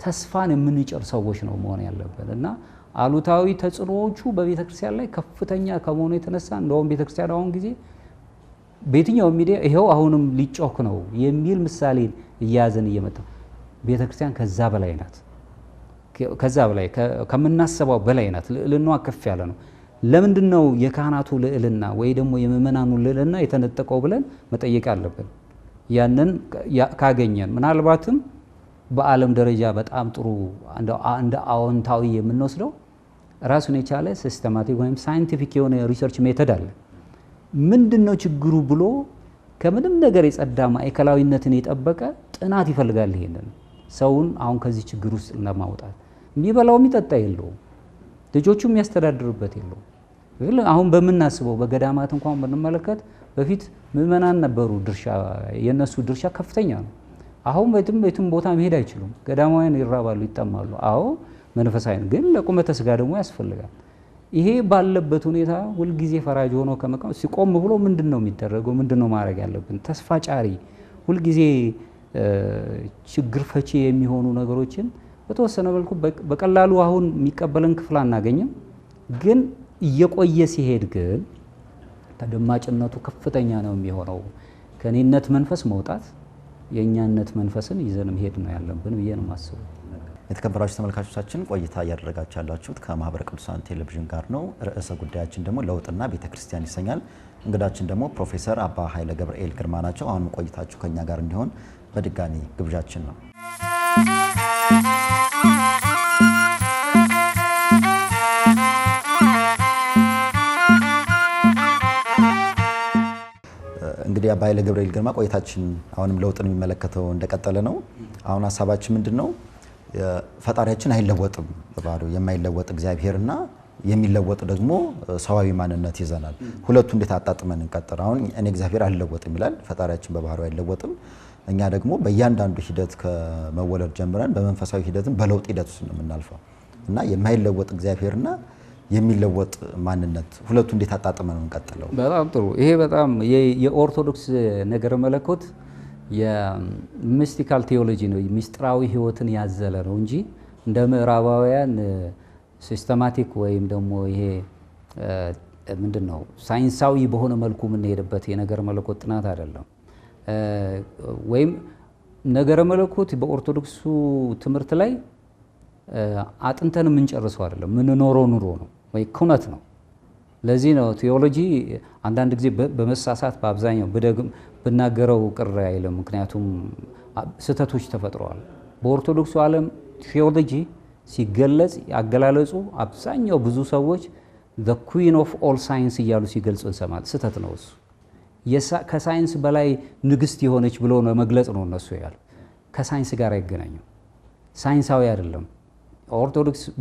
ተስፋን የምንጭር ሰዎች ነው መሆን ያለብን እና አሉታዊ ተጽዕኖዎቹ በቤተክርስቲያን ላይ ከፍተኛ ከመሆኑ የተነሳ እንደውም ቤተክርስቲያን አሁን ጊዜ በየትኛው ሚዲያ ይሄው አሁንም ሊጮክ ነው የሚል ምሳሌ እያያዘን እየመጣ ቤተክርስቲያን ከዛ በላይ ናት። ከዛ በላይ ከምናስበው በላይ ናት። ልዕልናዋ ከፍ ያለ ነው። ለምንድን ነው የካህናቱ ልዕልና ወይ ደግሞ የምእመናኑ ልዕልና የተነጠቀው ብለን መጠየቅ አለብን። ያንን ካገኘን ምናልባትም በዓለም ደረጃ በጣም ጥሩ እንደ አዎንታዊ የምንወስደው ራሱን የቻለ ሲስተማቲክ ወይም ሳይንቲፊክ የሆነ ሪሰርች ሜተድ አለ። ምንድነው ችግሩ ብሎ ከምንም ነገር የጸዳ ማዕከላዊነትን የጠበቀ ጥናት ይፈልጋል። ይሄንን ሰውን አሁን ከዚህ ችግር ውስጥ ለማውጣት የሚበላው የሚጠጣ የለውም፣ ልጆቹ የሚያስተዳድሩበት የለውም። አሁን በምናስበው በገዳማት እንኳን ብንመለከት በፊት ምእመናን ነበሩ፣ የነሱ ድርሻ ከፍተኛ ነው። አሁን በየትም ቦታ መሄድ አይችሉም። ገዳማውያን ይራባሉ፣ ይጠማሉ። አዎ መንፈሳዊን ግን ለቁመተ ስጋ ደግሞ ያስፈልጋል። ይሄ ባለበት ሁኔታ ሁልጊዜ ፈራጅ ሆኖ ከመቀመጥ ሲቆም ብሎ ምንድነው የሚደረገው? ምንድነው ማድረግ ያለብን? ተስፋ ጫሪ ሁልጊዜ ችግር ፈቺ የሚሆኑ ነገሮችን በተወሰነ መልኩ በቀላሉ አሁን የሚቀበለን ክፍል አናገኝም። ግን እየቆየ ሲሄድ ግን ተደማጭነቱ ከፍተኛ ነው የሚሆነው። ከኔነት መንፈስ መውጣት የእኛነት መንፈስን ይዘን መሄድ ነው ያለብን ብዬ ነው የማስበው። የተከበራችሁ ተመልካቾቻችን ቆይታ እያደረጋችሁ ያላችሁት ከማህበረ ቅዱሳን ቴሌቪዥን ጋር ነው። ርዕሰ ጉዳያችን ደግሞ ለውጥና ቤተክርስቲያን ይሰኛል። እንግዳችን ደግሞ ፕሮፌሰር አባ ኃይለ ገብርኤል ግርማ ናቸው። አሁንም ቆይታችሁ ከኛ ጋር እንዲሆን በድጋሚ ግብዣችን ነው። እንግዲህ አባ ኃይለ ገብርኤል ግርማ ቆይታችን አሁንም ለውጥን የሚመለከተው እንደቀጠለ ነው። አሁን ሀሳባችን ምንድነው? ፈጣሪያችን አይለወጥም። በባህሪው የማይለወጥ እግዚአብሔርና የሚለወጥ ደግሞ ሰዋዊ ማንነት ይዘናል። ሁለቱ እንዴት አጣጥመን እንቀጥል? አሁን እኔ እግዚአብሔር አልለወጥም ይላል፣ ፈጣሪያችን በባህሪው አይለወጥም። እኛ ደግሞ በእያንዳንዱ ሂደት ከመወለድ ጀምረን በመንፈሳዊ ሂደትም በለውጥ ሂደት ውስጥ ነው የምናልፈው እና የማይለወጥ እግዚአብሔርና የሚለወጥ ማንነት ሁለቱ እንዴት አጣጥመን ነው እንቀጥለው? በጣም ጥሩ። ይሄ በጣም የኦርቶዶክስ ነገረ መለኮት የሚስቲካል ቴዎሎጂ ነው፣ ሚስጥራዊ ህይወትን ያዘለ ነው እንጂ እንደ ምዕራባውያን ሲስተማቲክ ወይም ደግሞ ይሄ ምንድነው ሳይንሳዊ በሆነ መልኩ የምንሄድበት የነገረ መለኮት ጥናት አይደለም። ወይም ነገረ መለኮት በኦርቶዶክሱ ትምህርት ላይ አጥንተን የምንጨርሰው አይደለም፣ የምንኖረው ኑሮ ነው ወይ ኩነት ነው። ለዚህ ነው ቴዎሎጂ አንዳንድ ጊዜ በመሳሳት በአብዛኛው ብናገረው ቅር አይልም። ምክንያቱም ስህተቶች ተፈጥረዋል። በኦርቶዶክሱ ዓለም ቴዎሎጂ ሲገለጽ ያገላለጹ አብዛኛው ብዙ ሰዎች the queen of all science እያሉ ሲገልጹ እንሰማል። ስህተት ነው እሱ። ከሳይንስ በላይ ንግስት የሆነች ብሎ ነው መግለጽ ነው እነሱ ያሉ። ከሳይንስ ጋር አይገናኙም። ሳይንሳዊ አይደለም።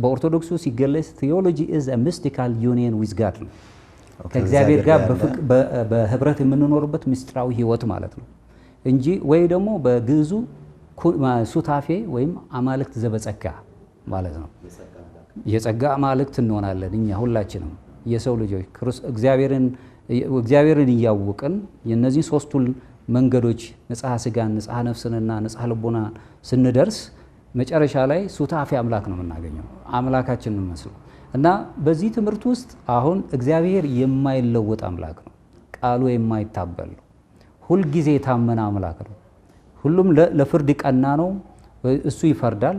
በኦርቶዶክሱ ሲገለጽ ቴዎሎጂ is a mystical union with God ነው። ከእግዚአብሔር ጋር በህብረት የምንኖርበት ምስጢራዊ ህይወት ማለት ነው እንጂ ወይ ደግሞ በግዕዙ ሱታፌ ወይም አማልክት ዘበጸጋ ማለት ነው። የጸጋ አማልክት እንሆናለን እኛ ሁላችንም የሰው ልጆች እግዚአብሔርን እያወቅን የነዚህ ሶስቱን መንገዶች ንጽሐ ስጋን፣ ንጽሐ ነፍስንና ንጽሐ ልቦና ስንደርስ መጨረሻ ላይ ሱታፌ አምላክ ነው የምናገኘው፣ አምላካችን እንመስለው እና በዚህ ትምህርት ውስጥ አሁን እግዚአብሔር የማይለወጥ አምላክ ነው። ቃሉ የማይታበል ነው። ሁልጊዜ የታመነ አምላክ ነው። ሁሉም ለፍርድ ቀና ነው። እሱ ይፈርዳል፣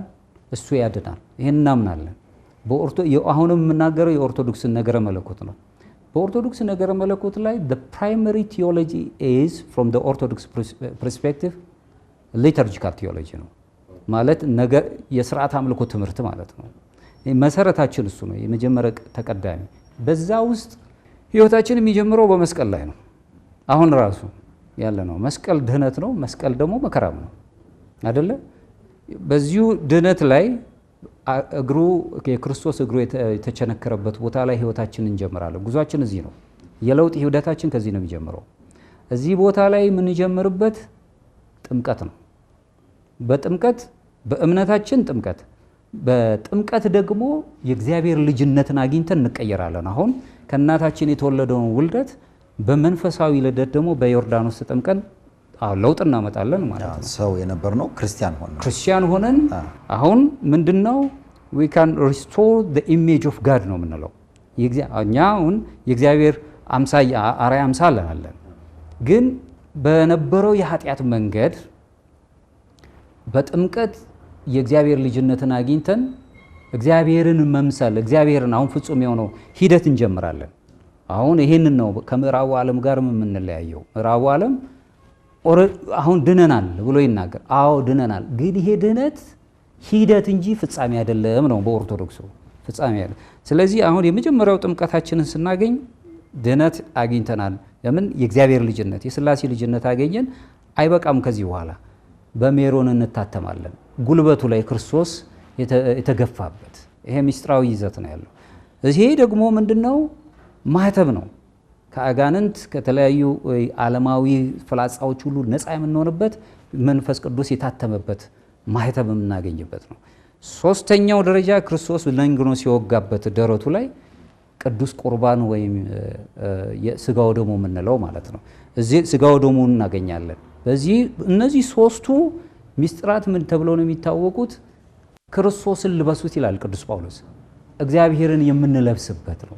እሱ ያድናል። ይህን እናምናለን። አሁንም የምናገረው የኦርቶዶክስን ነገረ መለኮት ነው። በኦርቶዶክስ ነገረ መለኮት ላይ the primary theology is from the orthodox perspective liturgical theology ነው ማለት ነገር የሥርዓት አምልኮ ትምህርት ማለት ነው። መሰረታችን እሱ ነው፣ የመጀመሪያ ተቀዳሚ። በዛ ውስጥ ህይወታችን የሚጀምረው በመስቀል ላይ ነው። አሁን ራሱ ያለ ነው መስቀል ድህነት ነው። መስቀል ደግሞ መከራም ነው አይደለ? በዚሁ ድህነት ላይ የክርስቶስ እግሩ የተቸነከረበት ቦታ ላይ ህይወታችንን እንጀምራለን። ጉዟችን እዚህ ነው። የለውጥ ሂደታችን ከዚህ ነው የሚጀምረው። እዚህ ቦታ ላይ የምንጀምርበት ጥምቀት ነው። በጥምቀት በእምነታችን ጥምቀት፣ በጥምቀት ደግሞ የእግዚአብሔር ልጅነትን አግኝተን እንቀየራለን። አሁን ከእናታችን የተወለደውን ውልደት በመንፈሳዊ ልደት ደግሞ በዮርዳኖስ ተጠምቀን ለውጥ እናመጣለን ማለት ነው። ሰው የነበርነው ክርስቲያን ሆነን አሁን ምንድነው we can restore the image of God ነው የምንለው። እኛ አሁን የእግዚአብሔር አርአያ አምሳል አለን። ግን በነበረው የኃጢአት መንገድ በጥምቀት የእግዚአብሔር ልጅነትን አግኝተን እግዚአብሔርን መምሰል እግዚአብሔርን አሁን ፍጹም የሆነው ሂደት እንጀምራለን። አሁን ይሄንን ነው ከምዕራቡ ዓለም ጋር የምንለያየው። ምዕራቡ ዓለም አሁን ድነናል ብሎ ይናገር። አዎ ድነናል፣ ግን ይሄ ድነት ሂደት እንጂ ፍጻሜ አይደለም ነው በኦርቶዶክሱ ፍጻሜ አይደለም። ስለዚህ አሁን የመጀመሪያው ጥምቀታችንን ስናገኝ ድነት አግኝተናል። ለምን? የእግዚአብሔር ልጅነት የሥላሴ ልጅነት አገኘን። አይበቃም። ከዚህ በኋላ በሜሮን እንታተማለን። ጉልበቱ ላይ ክርስቶስ የተገፋበት ይሄ ምስጢራዊ ይዘት ነው ያለው። ይሄ ደግሞ ምንድነው? ማህተብ ነው። ከአጋንንት ከተለያዩ ዓለማዊ ፍላጻዎች ሁሉ ነፃ የምንሆንበት መንፈስ ቅዱስ የታተመበት ማህተብ የምናገኝበት ነው። ሶስተኛው ደረጃ ክርስቶስ ለንግኖስ የወጋበት ደረቱ ላይ ቅዱስ ቁርባን ወይም ስጋው ደሙ የምንለው ማለት ነው። እዚህ ስጋው ደሙ እናገኛለን። በዚህ እነዚህ ሶስቱ ሚስጥራት ምን ተብለው ነው የሚታወቁት? ክርስቶስን ልበሱት ይላል ቅዱስ ጳውሎስ። እግዚአብሔርን የምንለብስበት ነው።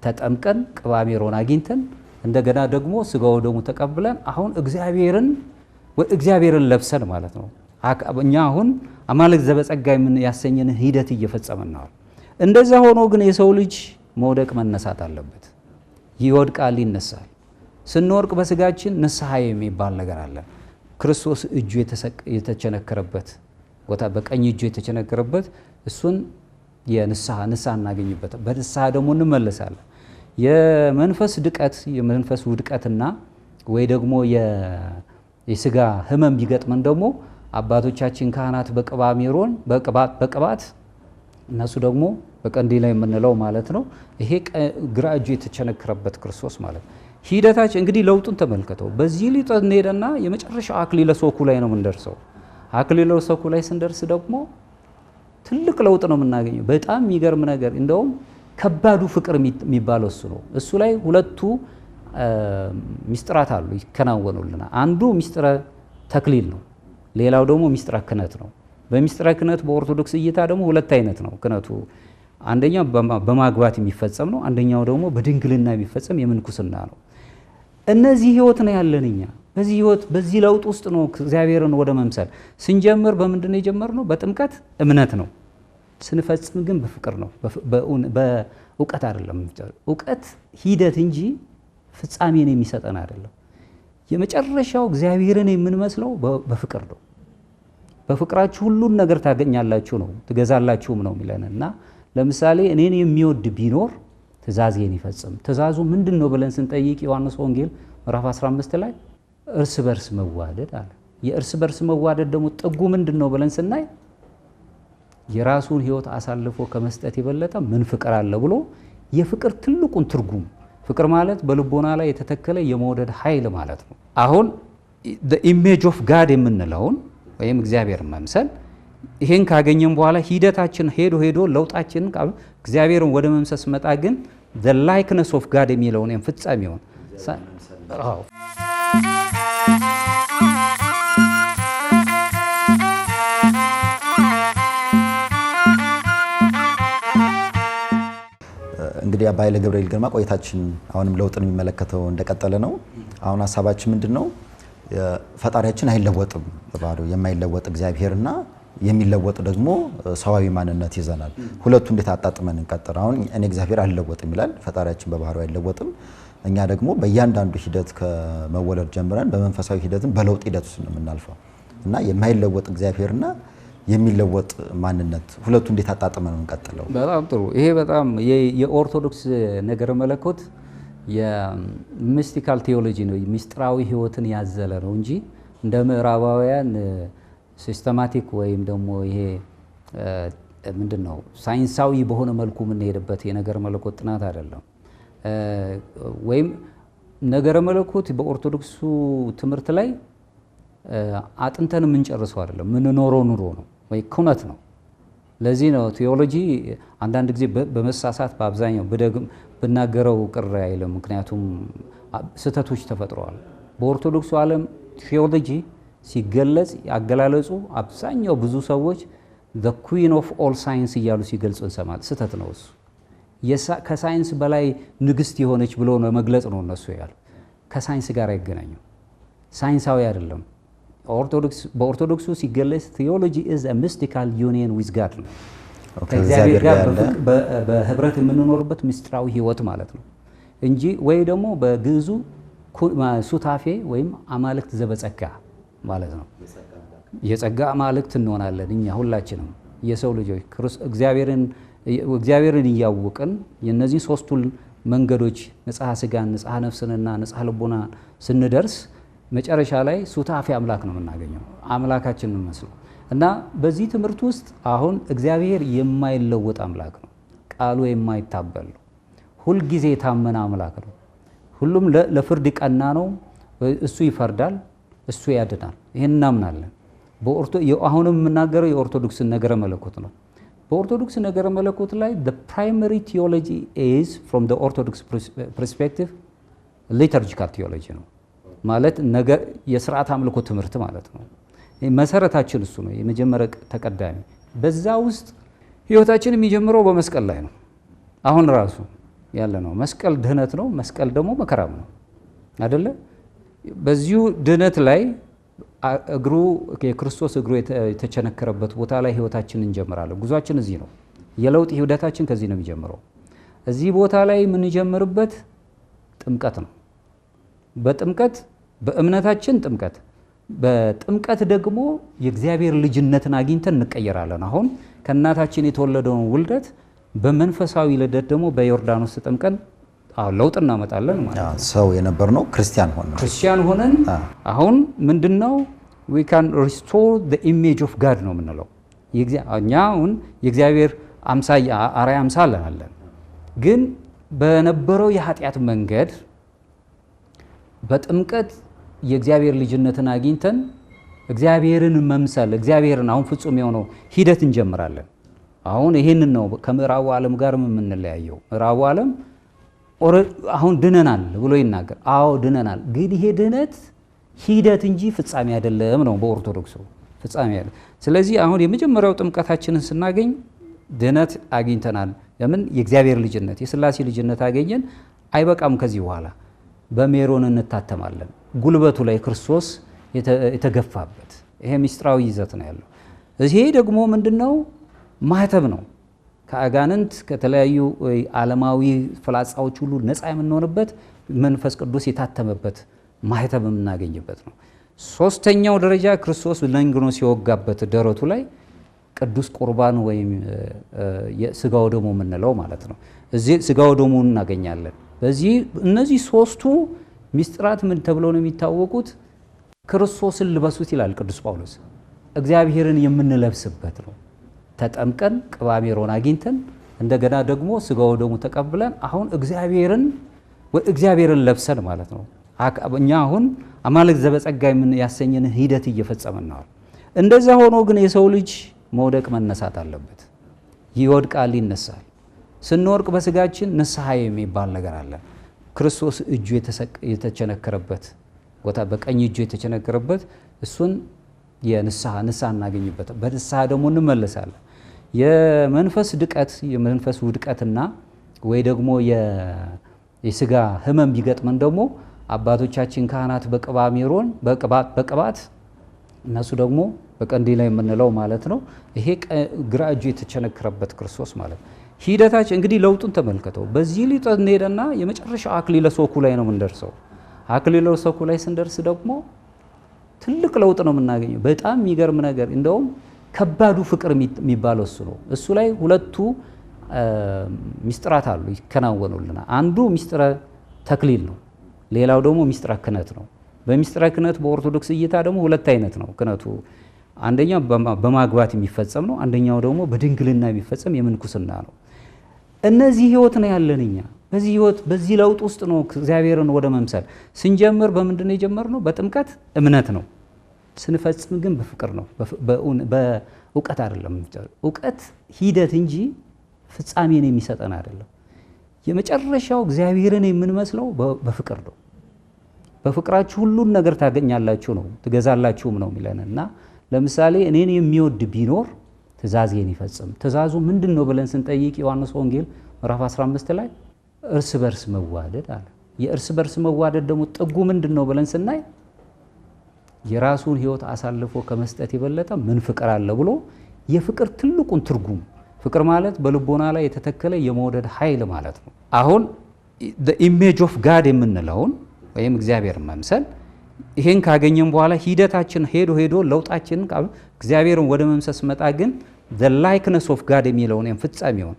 ተጠምቀን ቅባ ሜሮን አግኝተን እንደገና ደግሞ ስጋው ደሙ ተቀብለን አሁን እግዚአብሔርን ለብሰን ማለት ነው። እኛ አሁን አማልክት ዘበጸጋ ያሰኘን ሂደት እየፈጸመን ነው። እንደዛ ሆኖ ግን የሰው ልጅ መውደቅ መነሳት አለበት። ይወድቃል፣ ይነሳል። ስንወርቅ በስጋችን ንስሐ የሚባል ነገር አለ። ክርስቶስ እጁ የተቸነከረበት ቦታ በቀኝ እጁ የተቸነከረበት እሱን የንስሐ እናገኝበት። በንስሐ ደግሞ እንመለሳለን። የመንፈስ ድቀት የመንፈስ ውድቀትና ወይ ደግሞ የስጋ ህመም ቢገጥመን ደግሞ አባቶቻችን ካህናት በቅባ ሜሮን በቅባት እነሱ ደግሞ በቀንዲል ላይ የምንለው ማለት ነው። ይሄ ግራ እጁ የተቸነከረበት ክርስቶስ ማለት ነው። ሂደታችን እንግዲህ ለውጡን ተመልከተው። በዚህ ሊጥ እንሄድና የመጨረሻው አክሊለ ሦኩ ላይ ነው የምንደርሰው። አክሊለ ሦኩ ላይ ስንደርስ ደግሞ ትልቅ ለውጥ ነው የምናገኘው። በጣም የሚገርም ነገር እንደውም ከባዱ ፍቅር የሚባለው እሱ ነው። እሱ ላይ ሁለቱ ሚስጥራት አሉ ይከናወኑልና፣ አንዱ ሚስጥረ ተክሊል ነው፣ ሌላው ደግሞ ሚስጥረ ክህነት ነው። በሚስጥረ ክህነት በኦርቶዶክስ እይታ ደግሞ ሁለት አይነት ነው ክህነቱ። አንደኛው በማግባት የሚፈጸም ነው፣ አንደኛው ደግሞ በድንግልና የሚፈጸም የምንኩስና ነው። እነዚህ ህይወት ነው ያለን እኛ። በዚህ ህይወት በዚህ ለውጥ ውስጥ ነው እግዚአብሔርን ወደ መምሰል ስንጀምር። በምንድነው የጀመርነው? በጥምቀት እምነት ነው። ስንፈጽም ግን በፍቅር ነው፣ በእውቀት አይደለም። እውቀት ሂደት እንጂ ፍጻሜን የሚሰጠን አይደለም። የመጨረሻው እግዚአብሔርን የምንመስለው በፍቅር ነው። በፍቅራችሁ ሁሉን ነገር ታገኛላችሁ ነው ትገዛላችሁም ነው የሚለን እና ለምሳሌ እኔን የሚወድ ቢኖር ትእዛዜን ይፈጽም። ትእዛዙ ምንድን ነው ብለን ስንጠይቅ ዮሐንስ ወንጌል ምዕራፍ 15 ላይ እርስ በርስ መዋደድ አለ። የእርስ በርስ መዋደድ ደግሞ ጥጉ ምንድን ነው ብለን ስናይ የራሱን ሕይወት አሳልፎ ከመስጠት የበለጠ ምን ፍቅር አለ ብሎ የፍቅር ትልቁን ትርጉም ፍቅር ማለት በልቦና ላይ የተተከለ የመውደድ ኃይል ማለት ነው። አሁን the image of God የምንለውን ወይም እግዚአብሔር መምሰል ይሄን ካገኘን በኋላ ሂደታችን ሄዶ ለውጣችን እግዚአብሔርን ወደ መምሰስ መጣ ግን the likeness of God የሚለውን ፍጻሜውን አዎ እንግዲህ አባ ኃይለ ገብርኤል ግርማ ቆይታችን አሁንም ለውጥን የሚመለከተው እንደቀጠለ ነው። አሁን ሐሳባችን ምንድነው? ፈጣሪያችን አይለወጥም በባህሪው የማይለወጥ እግዚአብሔርና የሚለወጥ ደግሞ ሰዋዊ ማንነት ይዘናል። ሁለቱ እንዴት አጣጥመን እንቀጥል? አሁን እኔ እግዚአብሔር አይለወጥም ይላል፣ ፈጣሪያችን በባህሪው አይለወጥም። እኛ ደግሞ በእያንዳንዱ ሂደት ከመወለድ ጀምረን በመንፈሳዊ ሂደትም በለውጥ ሂደት ውስጥ ነው የምናልፈው እና የማይለወጥ እግዚአብሔርና የሚለወጥ ማንነት ሁለቱ እንዴት አጣጥመን ነው እንቀጥለው? በጣም ጥሩ። ይሄ በጣም የኦርቶዶክስ ነገረ መለኮት የሚስቲካል ቴዎሎጂ ነው፣ ሚስጥራዊ ህይወትን ያዘለ ነው እንጂ እንደ ምዕራባውያን ሲስተማቲክ ወይም ደግሞ ይሄ ምንድነው ሳይንሳዊ በሆነ መልኩ የምንሄድበት የነገረ መለኮት ጥናት አይደለም። ወይም ነገረ መለኮት በኦርቶዶክሱ ትምህርት ላይ አጥንተን የምንጨርሰው አይደለም፣ የምንኖረው ኑሮ ነው ወይ ኩነት ነው። ለዚህ ነው ቴዎሎጂ አንዳንድ ጊዜ በመሳሳት በአብዛኛው ብናገረው ቅር አይልም፣ ምክንያቱም ስህተቶች ተፈጥረዋል። በኦርቶዶክሱ ዓለም ቴዎሎጂ ሲገለጽ ያገላለጹ አብዛኛው ብዙ ሰዎች the queen of all science እያሉ ሲገልጹ እንሰማል። ስህተት ነው እሱ። ከሳይንስ በላይ ንግስት የሆነች ብሎ ነው መግለጽ ነው እነሱ ያሉ። ከሳይንስ ጋር አይገናኙም፣ ሳይንሳዊ አይደለም። በኦርቶዶክሱ ሲገለጽ ቴዎሎጂ is a mystical union with God ነው። ከእግዚአብሔር ጋር በህብረት የምንኖርበት ምስጢራዊ ህይወት ማለት ነው እንጂ ወይ ደግሞ በግዕዙ ሱታፌ ወይም አማልክት ዘበጸጋ ማለት ነው። የጸጋ አማልክት እንሆናለን እኛ ሁላችንም የሰው ልጆች እግዚአብሔርን እያወቅን የነዚህ ሶስቱን መንገዶች ንጽሐ ስጋን፣ ንጽሐ ነፍስንና ንጽሐ ልቦና ስንደርስ መጨረሻ ላይ ሱታፌ አምላክ ነው የምናገኘው፣ አምላካችንን መስለው እና በዚህ ትምህርት ውስጥ አሁን እግዚአብሔር የማይለወጥ አምላክ ነው። ቃሉ የማይታበል ነው። ሁልጊዜ የታመነ አምላክ ነው። ሁሉም ለፍርድ ቀና ነው። እሱ ይፈርዳል፣ እሱ ያድናል። ይሄን እናምናለን። አሁንም የምናገረው የኦርቶዶክስን ነገረ መለኮት ነው። በኦርቶዶክስ ነገረ መለኮት ላይ the primary theology is from the orthodox perspective liturgical theology ነው ማለት የሥርዓት አምልኮ ትምህርት ማለት ነው። መሰረታችን እሱ ነው፣ የመጀመሪያ ተቀዳሚ። በዛ ውስጥ ህይወታችን የሚጀምረው በመስቀል ላይ ነው። አሁን ራሱ ያለ ነው መስቀል ድህነት ነው። መስቀል ደግሞ መከራም ነው አይደለ? በዚሁ ድህነት ላይ የክርስቶስ እግሩ የተቸነከረበት ቦታ ላይ ህይወታችንን እንጀምራለን። ጉዟችን እዚህ ነው። የለውጥ ሂደታችን ከዚህ ነው የሚጀምረው። እዚህ ቦታ ላይ የምንጀምርበት ጥምቀት ነው። በጥምቀት በእምነታችን ጥምቀት፣ በጥምቀት ደግሞ የእግዚአብሔር ልጅነትን አግኝተን እንቀየራለን። አሁን ከእናታችን የተወለደውን ውልደት በመንፈሳዊ ልደት ደግሞ በዮርዳኖስ ተጠምቀን ለውጥ እናመጣለን ማለት ነው። ሰው የነበርነው ክርስቲያን ሆነን አሁን ምንድነው we can restore the image of God ነው የምንለው። እኛ አሁን የእግዚአብሔር አርአያ አምሳል አለን፣ ግን በነበረው የኃጢአት መንገድ በጥምቀት የእግዚአብሔር ልጅነትን አግኝተን እግዚአብሔርን መምሰል እግዚአብሔርን አሁን ፍጹም የሆነው ሂደት እንጀምራለን። አሁን ይሄንን ነው ከምዕራቡ ዓለም ጋር የምንለያየው። ምዕራቡ ዓለም አሁን ድነናል ብሎ ይናገር። አዎ ድነናል፣ ግን ይሄ ድነት ሂደት እንጂ ፍጻሜ አይደለም ነው በኦርቶዶክሱ ፍጻሜ ያለ። ስለዚህ አሁን የመጀመሪያው ጥምቀታችንን ስናገኝ ድነት አግኝተናል። ለምን? የእግዚአብሔር ልጅነት የሥላሴ ልጅነት አገኘን። አይበቃም። ከዚህ በኋላ በሜሮን እንታተማለን፣ ጉልበቱ ላይ ክርስቶስ የተገፋበት። ይሄ ምስጢራዊ ይዘት ነው ያለው። ይሄ ደግሞ ምንድነው? ማህተብ ነው። ከአጋንንት ከተለያዩ ዓለማዊ ፍላጻዎች ሁሉ ነፃ የምንሆንበት መንፈስ ቅዱስ የታተመበት ማህተብ የምናገኝበት ነው። ሶስተኛው ደረጃ ክርስቶስ ለንግኖስ የወጋበት ደረቱ ላይ ቅዱስ ቁርባን ወይም ስጋው ደሙ የምንለው ማለት ነው። እዚህ ስጋው ደሙ እናገኛለን። በዚህ እነዚህ ሶስቱ ሚስጥራት ምን ተብለው ነው የሚታወቁት? ክርስቶስን ልበሱት ይላል ቅዱስ ጳውሎስ። እግዚአብሔርን የምንለብስበት ነው። ተጠምቀን ቅባ ሜሮን አግኝተን እንደገና ደግሞ ስጋው ደሙ ተቀብለን አሁን እግዚአብሔርን ለብሰን ማለት ነው። እኛ አሁን አማልክት ዘበጸጋ ያሰኘን ሂደት እየፈጸመን ነው። እንደዛ ሆኖ ግን የሰው ልጅ መውደቅ መነሳት አለበት። ይወድቃል፣ ይነሳል። ስንወርቅ በስጋችን ንስሐ የሚባል ነገር አለ። ክርስቶስ እጁ የተቸነከረበት ቦታ በቀኝ እጁ የተቸነከረበት እሱን የንስሐ እናገኝበት። በንስሐ ደግሞ እንመለሳለን። የመንፈስ ድቀት የመንፈስ ውድቀትና ወይ ደግሞ የስጋ ህመም ቢገጥመን ደግሞ አባቶቻችን ካህናት በቅባ ሜሮን በቅባት እነሱ ደግሞ በቀንዲል ላይ የምንለው ማለት ነው። ይሄ ግራ እጁ የተቸነከረበት ክርስቶስ ማለት ነው። ሂደታችን እንግዲህ ለውጡን ተመልከተው። በዚህ ሊጥ እንሄድና የመጨረሻው አክሊለ ሦኩ ላይ ነው የምንደርሰው። አክሊለ ሦኩ ላይ ስንደርስ ደግሞ ትልቅ ለውጥ ነው የምናገኘው። በጣም የሚገርም ነገር እንደውም ከባዱ ፍቅር የሚባለው እሱ ነው። እሱ ላይ ሁለቱ ሚስጥራት አሉ ይከናወኑልናል። አንዱ ሚስጥረ ተክሊል ነው፣ ሌላው ደግሞ ሚስጥረ ክህነት ነው። በሚስጥረ ክህነት በኦርቶዶክስ እይታ ደግሞ ሁለት አይነት ነው ክህነቱ። አንደኛው በማግባት የሚፈጸም ነው፣ አንደኛው ደግሞ በድንግልና የሚፈጸም የምንኩስና ነው። እነዚህ ህይወት ነው ያለን እኛ። በዚህ ህይወት በዚህ ለውጥ ውስጥ ነው እግዚአብሔርን ወደ መምሰል ስንጀምር። በምንድን ነው የጀመርነው? በጥምቀት እምነት ነው። ስንፈጽም ግን በፍቅር ነው፣ በእውቀት አይደለም። እውቀት ሂደት እንጂ ፍጻሜን የሚሰጠን አይደለም። የመጨረሻው እግዚአብሔርን የምንመስለው በፍቅር ነው። በፍቅራችሁ ሁሉን ነገር ታገኛላችሁ ነው ትገዛላችሁም ነው የሚለን እና ለምሳሌ እኔን የሚወድ ቢኖር ትእዛዜን ይፈጽም። ትእዛዙ ምንድን ነው ብለን ስንጠይቅ ዮሐንስ ወንጌል ምዕራፍ 15 ላይ እርስ በርስ መዋደድ አለ። የእርስ በርስ መዋደድ ደግሞ ጥጉ ምንድን ነው ብለን ስናይ የራሱን ህይወት አሳልፎ ከመስጠት የበለጠ ምን ፍቅር አለ ብሎ የፍቅር ትልቁን ትርጉም ፍቅር ማለት በልቦና ላይ የተተከለ የመውደድ ኃይል ማለት ነው። አሁን the image of God የምንለውን ወይም እግዚአብሔር መምሰል ይሄን ካገኘን በኋላ ሂደታችን ሄዶ ለውጣችን እግዚአብሔርን ወደ መምሰል መጣ። ግን the likeness of God የሚለውን ፍጻሜውን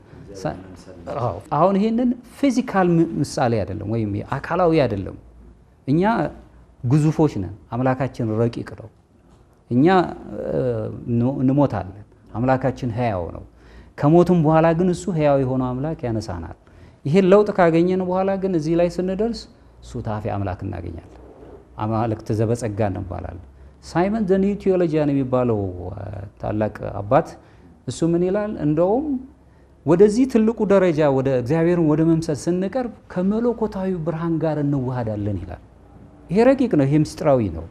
አሁን ይሄንን ፊዚካል ምሳሌ አይደለም ወይም አካላዊ አይደለም። እኛ ግዙፎች ነን፣ አምላካችን ረቂቅ ነው። እኛ እንሞታለን፣ አምላካችን ሕያው ነው። ከሞትም በኋላ ግን እሱ ሕያው የሆነው አምላክ ያነሳናል። ይሄን ለውጥ ካገኘን በኋላ ግን እዚህ ላይ ስንደርስ ሱታፌ አምላክ እናገኛለን። አማልክት ዘበጸጋ እንባላለን። ሳይመን ዘ ኒው ቴዎሎጂያን የሚባለው ታላቅ አባት እሱ ምን ይላል? እንደውም ወደዚህ ትልቁ ደረጃ ወደ እግዚአብሔርን ወደ መምሰል ስንቀርብ ከመለኮታዊ ብርሃን ጋር እንዋሃዳለን ይላል። ይሄ ረቂቅ ነው፣ ይሄ ምስጢራዊ ነው።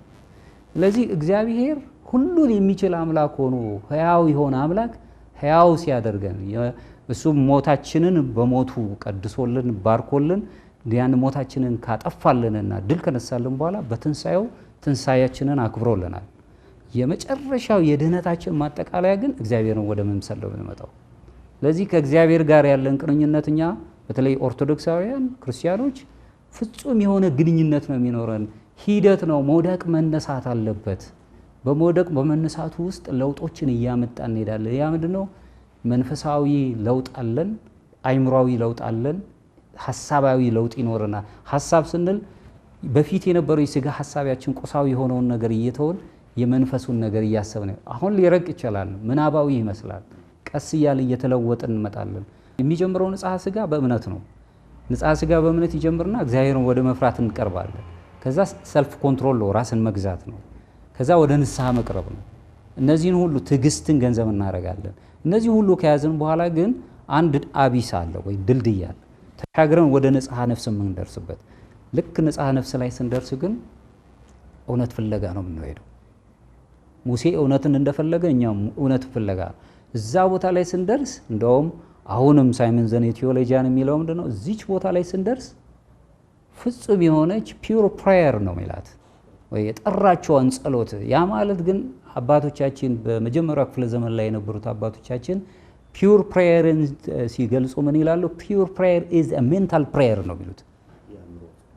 ስለዚህ እግዚአብሔር ሁሉን የሚችል አምላክ ሆኖ ሕያው የሆነ አምላክ ሕያው ሲያደርገን እሱ ሞታችንን በሞቱ ቀድሶልን ባርኮልን ያን ሞታችንን ካጠፋልንና ድል ከነሳልን በኋላ በትንሳኤው ትንሳኤያችንን አክብሮልናል። የመጨረሻው የድህነታችን ማጠቃለያ ግን እግዚአብሔርን ወደ መምሰል ነው የምንመጣው። ስለዚህ ከእግዚአብሔር ጋር ያለን ግንኙነት እኛ በተለይ ኦርቶዶክሳውያን ክርስቲያኖች ፍጹም የሆነ ግንኙነት ነው የሚኖረን። ሂደት ነው፣ መውደቅ መነሳት አለበት። በመውደቅ በመነሳቱ ውስጥ ለውጦችን እያመጣን እንሄዳለን። ያ ምንድነው? መንፈሳዊ ለውጥ አለን፣ አይምሯዊ ለውጥ አለን፣ ሐሳባዊ ለውጥ ይኖረናል። ሐሳብ ስንል በፊት የነበረው የሥጋ ሐሳቢያችን ቁሳዊ የሆነውን ነገር እየተውን የመንፈሱን ነገር እያሰብን አሁን ሊረቅ ይችላል፣ ምናባዊ ይመስላል። ቀስ እያለ እየተለወጥን እንመጣለን። የሚጀምረው ንጽሐ ሥጋ በእምነት ነው። ንጽሐ ሥጋ በእምነት ይጀምርና እግዚአብሔርን ወደ መፍራት እንቀርባለን። ከዛ ሰልፍ ኮንትሮል ነው፣ ራስን መግዛት ነው። ከዛ ወደ ንስሐ መቅረብ ነው። እነዚህን ሁሉ ትዕግስትን ገንዘብ እናደርጋለን። እነዚህ ሁሉ ከያዝን በኋላ ግን አንድ አቢስ አለ ወይ ድልድይ አለ፣ ተሻግረን ወደ ንጽሐ ነፍስ የምንደርስበት። ልክ ንጽሐ ነፍስ ላይ ስንደርስ ግን እውነት ፍለጋ ነው የምንሄደው። ሙሴ እውነትን እንደፈለገ እኛም እውነት ፍለጋ እዛ ቦታ ላይ ስንደርስ እንደውም አሁንም ሳይመን ዘ ኒው ቴዎሎጂያን የሚለው ምንድነው? እዚች ቦታ ላይ ስንደርስ ፍጹም የሆነች ፒውር ፕሬየር ነው የሚላት ወይ የጠራቸውን ጸሎት። ያ ማለት ግን አባቶቻችን በመጀመሪያው ክፍለ ዘመን ላይ የነበሩት አባቶቻችን ፒውር ፕሬየርን ሲገልጹ ምን ይላሉ? ፒውር ፕሬየር ኢዝ አ ሜንታል ፕሬየር ነው የሚሉት።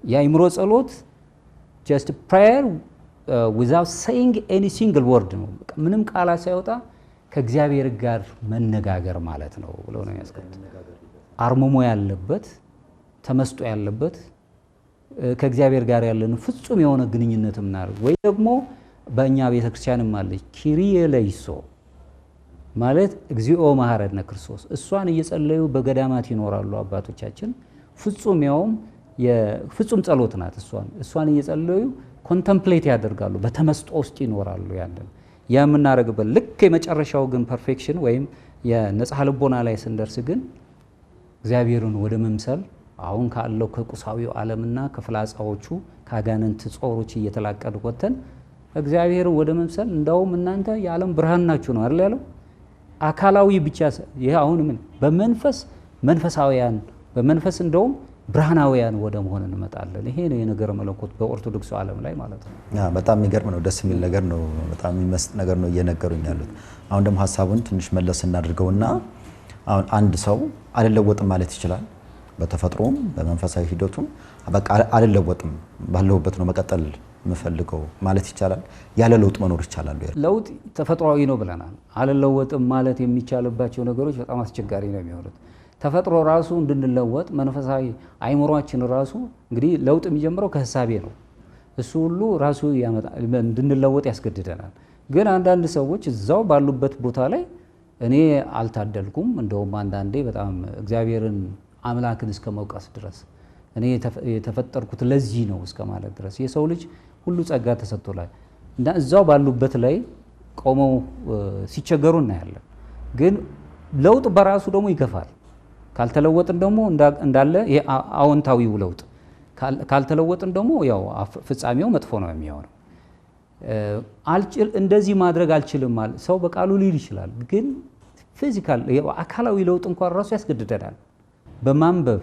የአእምሮ ጸሎት ጀስት ፕሬየር without saying any single word ነው ምንም ቃላት ሳይወጣ ከእግዚአብሔር ጋር መነጋገር ማለት ነው ብለው ነው ያስቀምጡት። አርሞሞ ያለበት ተመስጦ ያለበት ከእግዚአብሔር ጋር ያለን ፍጹም የሆነ ግንኙነት ምናደርግ ወይ ደግሞ በእኛ ቤተክርስቲያንም አለች ኪሪየ ለይሶ ማለት እግዚኦ መሐረነ ክርስቶስ እሷን እየጸለዩ በገዳማት ይኖራሉ አባቶቻችን። ፍጹም ያውም የፍጹም ጸሎት ናት። እሷን እየጸለዩ ኮንተምፕሌት ያደርጋሉ፣ በተመስጦ ውስጥ ይኖራሉ። ያንን የምናደርግበት ልክ የመጨረሻው ግን ፐርፌክሽን ወይም የነጽሐ ልቦና ላይ ስንደርስ ግን እግዚአብሔርን ወደ መምሰል አሁን ካለው ከቁሳዊው ዓለምና ከፍላጻዎቹ ከአጋንንት ጾሮች እየተላቀዱ ወተን እግዚአብሔርን ወደ መምሰል እንዳውም እናንተ የዓለም ብርሃን ናችሁ ነው አይደል ያለው። አካላዊ ብቻ ይሄ አሁን ምን በመንፈስ መንፈሳውያን በመንፈስ እንደውም ብርሃናውያን ወደ መሆን እንመጣለን። ይሄ ነው የነገረ መለኮት በኦርቶዶክስ ዓለም ላይ ማለት ነው። በጣም የሚገርም ነው። ደስ የሚል ነገር ነው። በጣም የሚመስጥ ነገር ነው እየነገሩኝ ያሉት። አሁን ደግሞ ሐሳቡን ትንሽ መለስ እናድርገውና አሁን አንድ ሰው አልለወጥም ማለት ይችላል። በተፈጥሮም በመንፈሳዊ ሂደቱም በቃ አልለወጥም ባለሁበት ነው መቀጠል የምፈልገው ማለት ይቻላል። ያለ ለውጥ መኖር ይቻላል። ለውጥ ተፈጥሯዊ ነው ብለናል። አልለወጥም ማለት የሚቻልባቸው ነገሮች በጣም አስቸጋሪ ነው የሚሆኑት። ተፈጥሮ ራሱ እንድንለወጥ መንፈሳዊ አይምሮአችን ራሱ እንግዲህ ለውጥ የሚጀምረው ከሐሳቤ ነው። እሱ ሁሉ ራሱ እንድንለወጥ ያስገድደናል። ግን አንዳንድ ሰዎች እዛው ባሉበት ቦታ ላይ እኔ አልታደልኩም እንደውም አንዳንዴ በጣም እግዚአብሔርን አምላክን እስከ መውቀስ ድረስ እኔ የተፈጠርኩት ለዚህ ነው እስከ ማለት ድረስ የሰው ልጅ ሁሉ ጸጋ ተሰጥቶላል እና እዛው ባሉበት ላይ ቆመው ሲቸገሩ እናያለን። ግን ለውጥ በራሱ ደግሞ ይገፋል። ካልተለወጥን ደግሞ እንዳለ ይሄ አዎንታዊው ለውጥ ካልተለወጥን ደግሞ ያው ፍጻሜው መጥፎ ነው የሚሆነው። እንደዚህ ማድረግ አልችልም ማለት ሰው በቃሉ ሊል ይችላል። ግን ፊዚካል አካላዊ ለውጥ እንኳን ራሱ ያስገድደናል። በማንበብ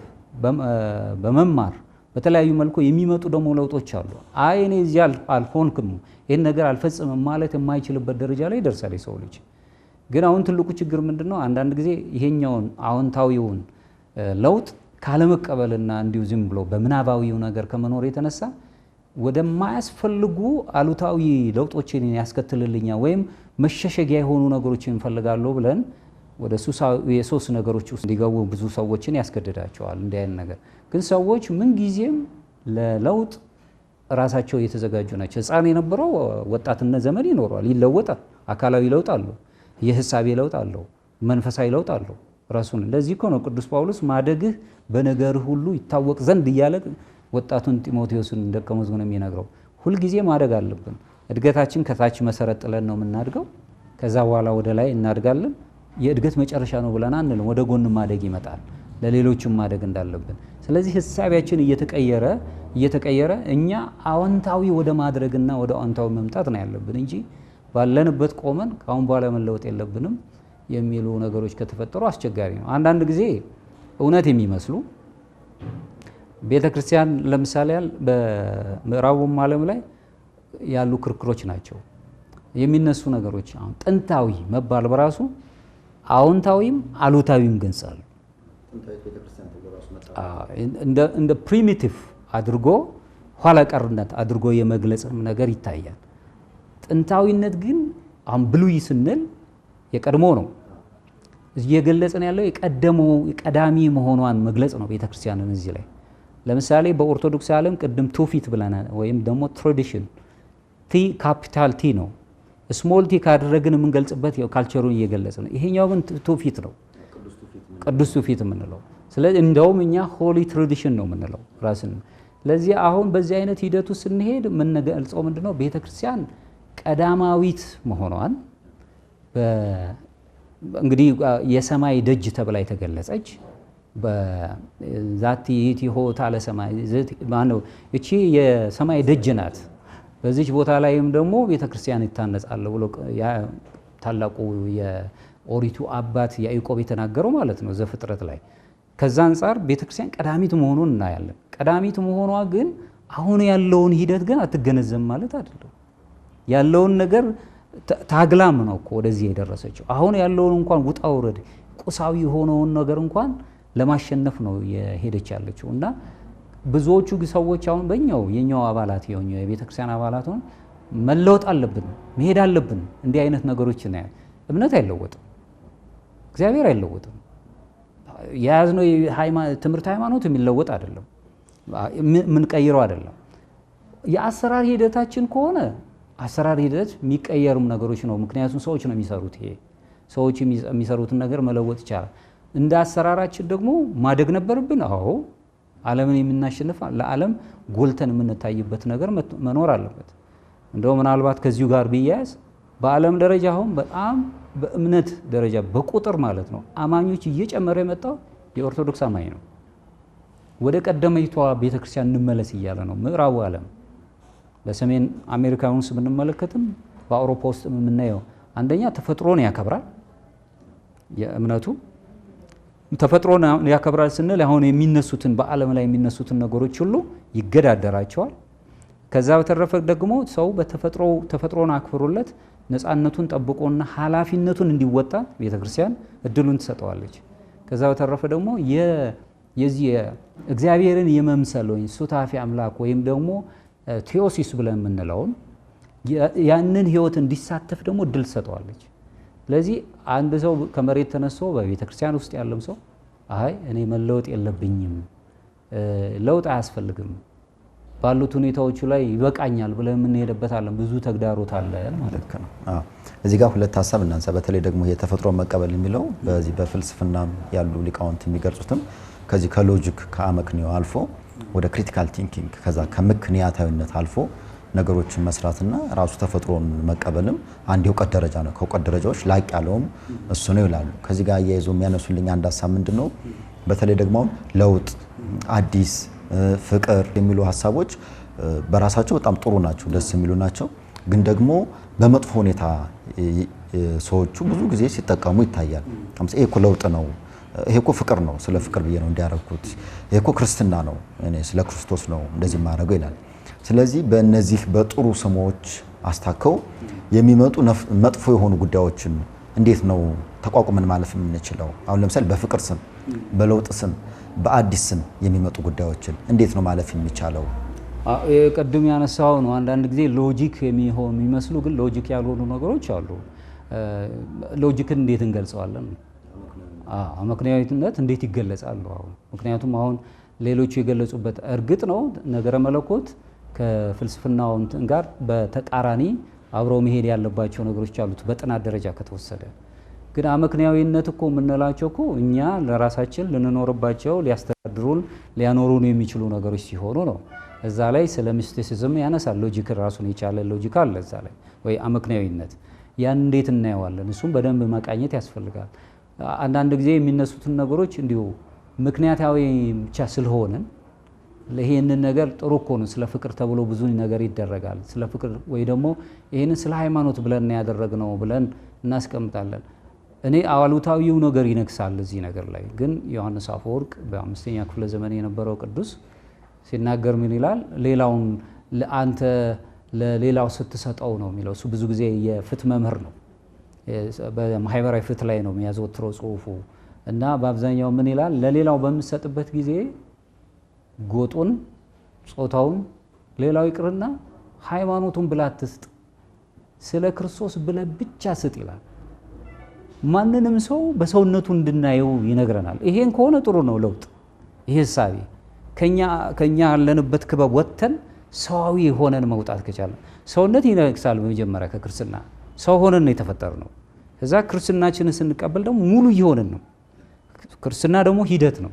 በመማር በተለያዩ መልኩ የሚመጡ ደግሞ ለውጦች አሉ። አይ እኔ እዚህ አልሆንኩም ይሄን ነገር አልፈጽምም ማለት የማይችልበት ደረጃ ላይ ይደርሳል የሰው ልጅ። ግን አሁን ትልቁ ችግር ምንድነው? አንዳንድ ጊዜ ይሄኛውን አዎንታዊውን ለውጥ ካለመቀበልና እንዲሁ ዝም ብሎ በምናባዊው ነገር ከመኖር የተነሳ ወደማያስፈልጉ አሉታዊ ለውጦችን ያስከትልልኛል ወይም መሸሸጊያ የሆኑ ነገሮችን እንፈልጋለሁ ብለን ወደ የሶስት ነገሮች ውስጥ እንዲገቡ ብዙ ሰዎችን ያስገድዳቸዋል። እንዲህ አይነት ነገር ግን ሰዎች ምን ጊዜም ለለውጥ ራሳቸው የተዘጋጁ ናቸው። ሕፃን የነበረው ወጣትነት ዘመን ይኖረዋል፣ ይለወጣል። አካላዊ ለውጥ አለው፣ የሐሳቤ ለውጥ አለው፣ መንፈሳዊ ለውጥ አለው ራሱን። ለዚህ እኮ ነው ቅዱስ ጳውሎስ ማደግህ በነገርህ ሁሉ ይታወቅ ዘንድ እያለ ወጣቱን ጢሞቴዎስን ደቀ መዝሙር ነው የሚነግረው። ሁልጊዜ ማደግ አለብን። እድገታችን ከታች መሰረት ጥለን ነው የምናድገው። ከዛ በኋላ ወደ ላይ እናድጋለን። የእድገት መጨረሻ ነው ብለን አንልም። ወደ ጎን ማደግ ይመጣል፣ ለሌሎችም ማደግ እንዳለብን። ስለዚህ ሐሳቢያችን እየተቀየረ እኛ አዎንታዊ ወደ ማድረግና ወደ አዎንታዊ መምጣት ነው ያለብን እንጂ ባለንበት ቆመን ካሁን በኋላ መለወጥ የለብንም የሚሉ ነገሮች ከተፈጠሩ አስቸጋሪ ነው። አንዳንድ ጊዜ እውነት የሚመስሉ ቤተክርስቲያን ለምሳሌ በምዕራቡም ዓለም ላይ ያሉ ክርክሮች ናቸው የሚነሱ ነገሮች። አሁን ጥንታዊ መባል በራሱ አዎንታዊም አሉታዊም ገንጻሉ። እንደ ፕሪሚቲቭ አድርጎ ኋላ ቀርነት አድርጎ የመግለጽም ነገር ይታያል። ጥንታዊነት ግን አሁን ብሉይ ስንል የቀድሞ ነው እየገለጽን ያለው የቀደመው ቀዳሚ መሆኗን መግለጽ ነው ቤተክርስቲያንን እዚህ ላይ። ለምሳሌ በኦርቶዶክስ ዓለም ቅድም ትውፊት ብለናል ወይም ደግሞ ትራዲሽን ቲ ካፒታል ቲ ነው። ስሞል ቲ ካደረግን የምንገልጽበት ካልቸሩን እየገለጽ ነው። ይሄኛው ግን ትውፊት ነው፣ ቅዱስ ትውፊት የምንለው። ስለዚህ እንደውም እኛ ሆሊ ትራዲሽን ነው የምንለው ራስን። ለዚህ አሁን በዚህ አይነት ሂደቱ ስንሄድ የምንገልጸው ምንድነው? ቤተክርስቲያን ቀዳማዊት መሆኗን እንግዲህ የሰማይ ደጅ ተብላ የተገለጸች በዛቲ ሆታ ለሰማይ ማነው እቺ የሰማይ ደጅ ናት። በዚች ቦታ ላይም ደግሞ ቤተክርስቲያን ይታነጻል ብሎ ታላቁ የኦሪቱ አባት ያዕቆብ የተናገረው ማለት ነው ዘፍጥረት ላይ። ከዛ አንፃር ቤተክርስቲያን ቀዳሚት መሆኑን እናያለን። ቀዳሚት መሆኗ ግን አሁን ያለውን ሂደት ግን አትገነዘብ ማለት አይደለም። ያለውን ነገር ታግላም ነው እኮ ወደዚህ የደረሰችው። አሁን ያለውን እንኳን ውጣ ውረድ ቁሳዊ የሆነውን ነገር እንኳን ለማሸነፍ ነው የሄደች ያለችው። እና ብዙዎቹ ሰዎች አሁን የኛው አባላት የቤተክርስቲያን አባላት ሆነ መለወጥ አለብን፣ መሄድ አለብን። እንዲህ አይነት ነገሮች ነው። እምነት አይለወጥም፣ እግዚአብሔር አይለወጥም። የያዝነው ትምህርት ሃይማኖት የሚለወጥ አይደለም፣ የምንቀይረው አይደለም። የአሰራር ሂደታችን ከሆነ አሰራር ሂደት የሚቀየሩም ነገሮች ነው። ምክንያቱም ሰዎች ነው የሚሰሩት። ይሄ ሰዎች የሚሰሩትን ነገር መለወጥ ይቻላል። እንደ አሰራራችን ደግሞ ማደግ ነበርብን። አዎ ዓለምን የምናሸንፍ ለዓለም ጎልተን የምንታይበት ነገር መኖር አለበት። እንደው ምናልባት ከዚሁ ጋር ቢያያዝ በዓለም ደረጃ አሁን በጣም በእምነት ደረጃ በቁጥር ማለት ነው አማኞች እየጨመረ የመጣው የኦርቶዶክስ አማኝ ነው። ወደ ቀደመይቷ ቤተክርስቲያን እንመለስ እያለ ነው ምዕራቡ ዓለም። በሰሜን አሜሪካ ውስጥ ብንመለከትም በአውሮፓ ውስጥ የምናየው አንደኛ ተፈጥሮን ያከብራል። የእምነቱ ተፈጥሮን ያከብራል ስንል አሁን የሚነሱትን በዓለም ላይ የሚነሱትን ነገሮች ሁሉ ይገዳደራቸዋል። ከዛ በተረፈ ደግሞ ሰው ተፈጥሮን አክብሮለት ነፃነቱን ጠብቆና ኃላፊነቱን እንዲወጣ ቤተክርስቲያን እድሉን ትሰጠዋለች። ከዛ በተረፈ ደግሞ የዚህ እግዚአብሔርን የመምሰል ወይም ሱታፊ አምላክ ወይም ደግሞ ቴዎሲስ ብለን የምንለውን ያንን ህይወት እንዲሳተፍ ደግሞ እድል ትሰጠዋለች። ስለዚህ አንድ ሰው ከመሬት ተነስቶ በቤተክርስቲያን ውስጥ ያለም ሰው አይ እኔ መለወጥ የለብኝም፣ ለውጥ አያስፈልግም፣ ባሉት ሁኔታዎቹ ላይ ይበቃኛል ብለን የምንሄድበት አለን። ብዙ ተግዳሮት አለ ማለት ነው። እዚህ ጋር ሁለት ሀሳብ እናንሳ። በተለይ ደግሞ የተፈጥሮ መቀበል የሚለው በዚህ በፍልስፍና ያሉ ሊቃውንት የሚገልጹትም ከዚህ ከሎጂክ ከአመክንዮ አልፎ ወደ ክሪቲካል ቲንኪንግ ከዛ ከምክንያታዊነት አልፎ ነገሮችን መስራትና ራሱ ተፈጥሮን መቀበልም አንድ የእውቀት ደረጃ ነው። ከእውቀት ደረጃዎች ላቅ ያለውም እሱ ነው ይላሉ። ከዚህ ጋር እያይዞ የሚያነሱልኝ አንድ ሀሳብ ምንድን ነው? በተለይ ደግሞ ለውጥ፣ አዲስ፣ ፍቅር የሚሉ ሀሳቦች በራሳቸው በጣም ጥሩ ናቸው፣ ደስ የሚሉ ናቸው። ግን ደግሞ በመጥፎ ሁኔታ ሰዎቹ ብዙ ጊዜ ሲጠቀሙ ይታያል። ይሄ እኮ ለውጥ ነው፣ ይሄ እኮ ፍቅር ነው፣ ስለ ፍቅር ብዬ ነው እንዲያረኩት፣ ይሄ እኮ ክርስትና ነው፣ እኔ ስለ ክርስቶስ ነው እንደዚህ የማደርገው ይላል። ስለዚህ በእነዚህ በጥሩ ስሞች አስታከው የሚመጡ መጥፎ የሆኑ ጉዳዮችን እንዴት ነው ተቋቁመን ማለፍ የምንችለው? አሁን ለምሳሌ በፍቅር ስም፣ በለውጥ ስም፣ በአዲስ ስም የሚመጡ ጉዳዮችን እንዴት ነው ማለፍ የሚቻለው? ቅድም ያነሳው ነው። አንዳንድ ጊዜ ሎጂክ የሚመስሉ ግን ሎጂክ ያልሆኑ ነገሮች አሉ። ሎጂክን እንዴት እንገልጸዋለን? አመክንዮአዊነት እንዴት ይገለጻሉ? አሁን ምክንያቱም አሁን ሌሎቹ የገለጹበት እርግጥ ነው ነገረ መለኮት ከፍልስፍናው እንትን ጋር በተቃራኒ አብረው መሄድ ያለባቸው ነገሮች አሉት በጥናት ደረጃ ከተወሰደ። ግን አመክንዮአዊነት እኮ የምንላቸው እኮ እኛ ለራሳችን ልንኖርባቸው ሊያስተዳድሩን ሊያኖሩን የሚችሉ ነገሮች ሲሆኑ ነው። እዛ ላይ ስለ ሚስቲሲዝም ያነሳል። ሎጂክ ራሱን የቻለ ሎጂክ አለ እዛ ላይ ወይ አመክንዮአዊነት። ያን እንዴት እናየዋለን? እሱም በደንብ መቃኘት ያስፈልጋል። አንዳንድ ጊዜ የሚነሱትን ነገሮች እንዲሁ ምክንያታዊ ብቻ ስለሆነን ይሄንን ነገር ጥሩ እኮ ነው ስለ ፍቅር ተብሎ ብዙ ነገር ይደረጋል። ስለ ፍቅር ወይ ደግሞ ይሄንን ስለ ሃይማኖት ብለን ያደረግነው ብለን እናስቀምጣለን። እኔ አሉታዊው ነገር ይነግሳል እዚህ ነገር ላይ። ግን ዮሐንስ አፈወርቅ በ5ኛ ክፍለ ዘመን የነበረው ቅዱስ ሲናገር ምን ይላል? ሌላውን ለአንተ ለሌላው ስትሰጠው ነው የሚለው። እሱ ብዙ ጊዜ የፍትህ መምህር ነው። በማህበራዊ ፍትህ ላይ ነው የሚያዘወትረው ጽሁፉ እና በአብዛኛው ምን ይላል? ለሌላው በምትሰጥበት ጊዜ ጎጡን፣ ጾታውን፣ ሌላው ይቅርና ሃይማኖቱን ብላ አትስጥ፣ ስለ ክርስቶስ ብለህ ብቻ ስጥ ይላል። ማንንም ሰው በሰውነቱ እንድናየው ይነግረናል። ይሄን ከሆነ ጥሩ ነው ለውጥ። ይሄ ሳቢ ከኛ ያለንበት ክበብ ወጥተን ሰዋዊ ሆነን መውጣት ከቻለን ሰውነት ይነግሳል። በመጀመሪያ ከክርስትና ሰው ሆነን ነው የተፈጠርነው። ከዛ ክርስትናችንን ስንቀበል ደግሞ ሙሉ እየሆንን ነው። ክርስትና ደግሞ ሂደት ነው።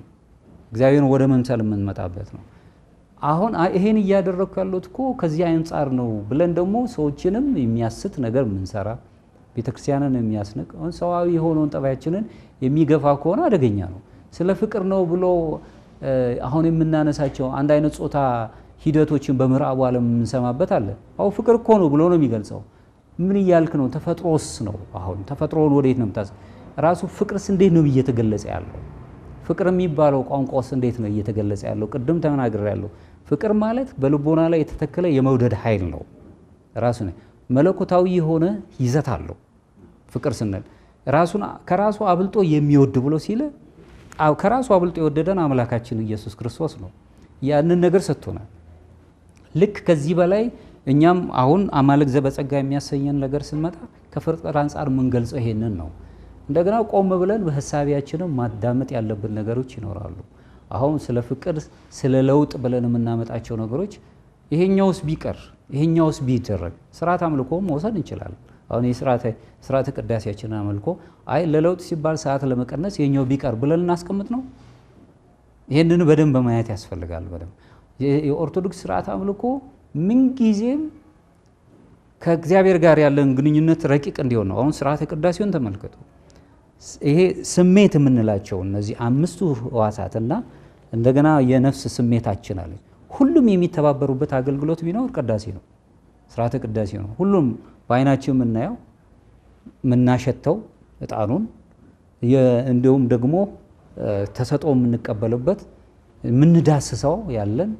እግዚአብሔርን ወደ መምሰል የምንመጣበት ነው። አሁን ይሄን እያደረግኩ ያለሁት እኮ ከዚህ አንጻር ነው ብለን ደግሞ ሰዎችንም የሚያስት ነገር የምንሰራ ቤተክርስቲያንን የሚያስንቅ ሰዋዊ የሆነውን ጠባያችንን የሚገፋ ከሆነ አደገኛ ነው። ስለ ፍቅር ነው ብሎ አሁን የምናነሳቸው አንድ አይነት ጾታ ሂደቶችን በምዕራቡ ዓለም የምንሰማበት አለ። አው ፍቅር እኮ ነው ብሎ ነው የሚገልጸው። ምን እያልክ ነው? ተፈጥሮስ ነው። አሁን ተፈጥሮን ወዴት ነው የምታስ ራሱ ፍቅርስ እንዴት ነው እየተገለጸ ያለው? ፍቅር የሚባለው ቋንቋስ እንዴት ነው እየተገለጸ ያለው? ቅድም ተናግሬያለሁ። ፍቅር ማለት በልቦና ላይ የተተከለ የመውደድ ኃይል ነው። ራሱ ነው መለኮታዊ የሆነ ይዘት አለው። ፍቅር ስንል ራሱን ከራሱ አብልጦ የሚወድ ብሎ ሲል ከራሱ አብልጦ የወደደን አምላካችን ኢየሱስ ክርስቶስ ነው። ያንን ነገር ሰጥቶናል። ልክ ከዚህ በላይ እኛም አሁን አማልክት ዘበጸጋ የሚያሰኘን ነገር ስንመጣ ከፍቅር አንጻር የምንገልጸው ይሄንን ነው። እንደገና ቆም ብለን በሀሳቢያችንም ማዳመጥ ያለብን ነገሮች ይኖራሉ። አሁን ስለ ፍቅር ስለ ለውጥ ብለን የምናመጣቸው ነገሮች ይሄኛውስ ቢቀር ይሄኛውስ ቢደረግ ስርዓት አምልኮ መውሰድ እንችላለን። አሁን የስርዓተ ቅዳሴያችንን አምልኮ አይ ለለውጥ ሲባል ሰዓት ለመቀነስ ይሄኛው ቢቀር ብለን እናስቀምጥ ነው። ይሄንን በደንብ ማየት ያስፈልጋል። በደንብ የኦርቶዶክስ ስርዓት አምልኮ ምንጊዜም ከእግዚአብሔር ጋር ያለን ግንኙነት ረቂቅ እንዲሆን ነው። አሁን ስርዓተ ቅዳሴውን ተመልከቱ። ይሄ ስሜት የምንላቸው እነዚህ 5ቱ ሕዋሳትና እንደገና የነፍስ ስሜታችን አለ ሁሉም የሚተባበሩበት አገልግሎት ቢኖር ቅዳሴ ነው፣ ስርዓተ ቅዳሴ ነው። ሁሉም በአይናችን የምናየው የምናሸተው እጣኑን እንዲሁም ደግሞ ተሰጦ የምንቀበልበት የምንዳስሰው ያለን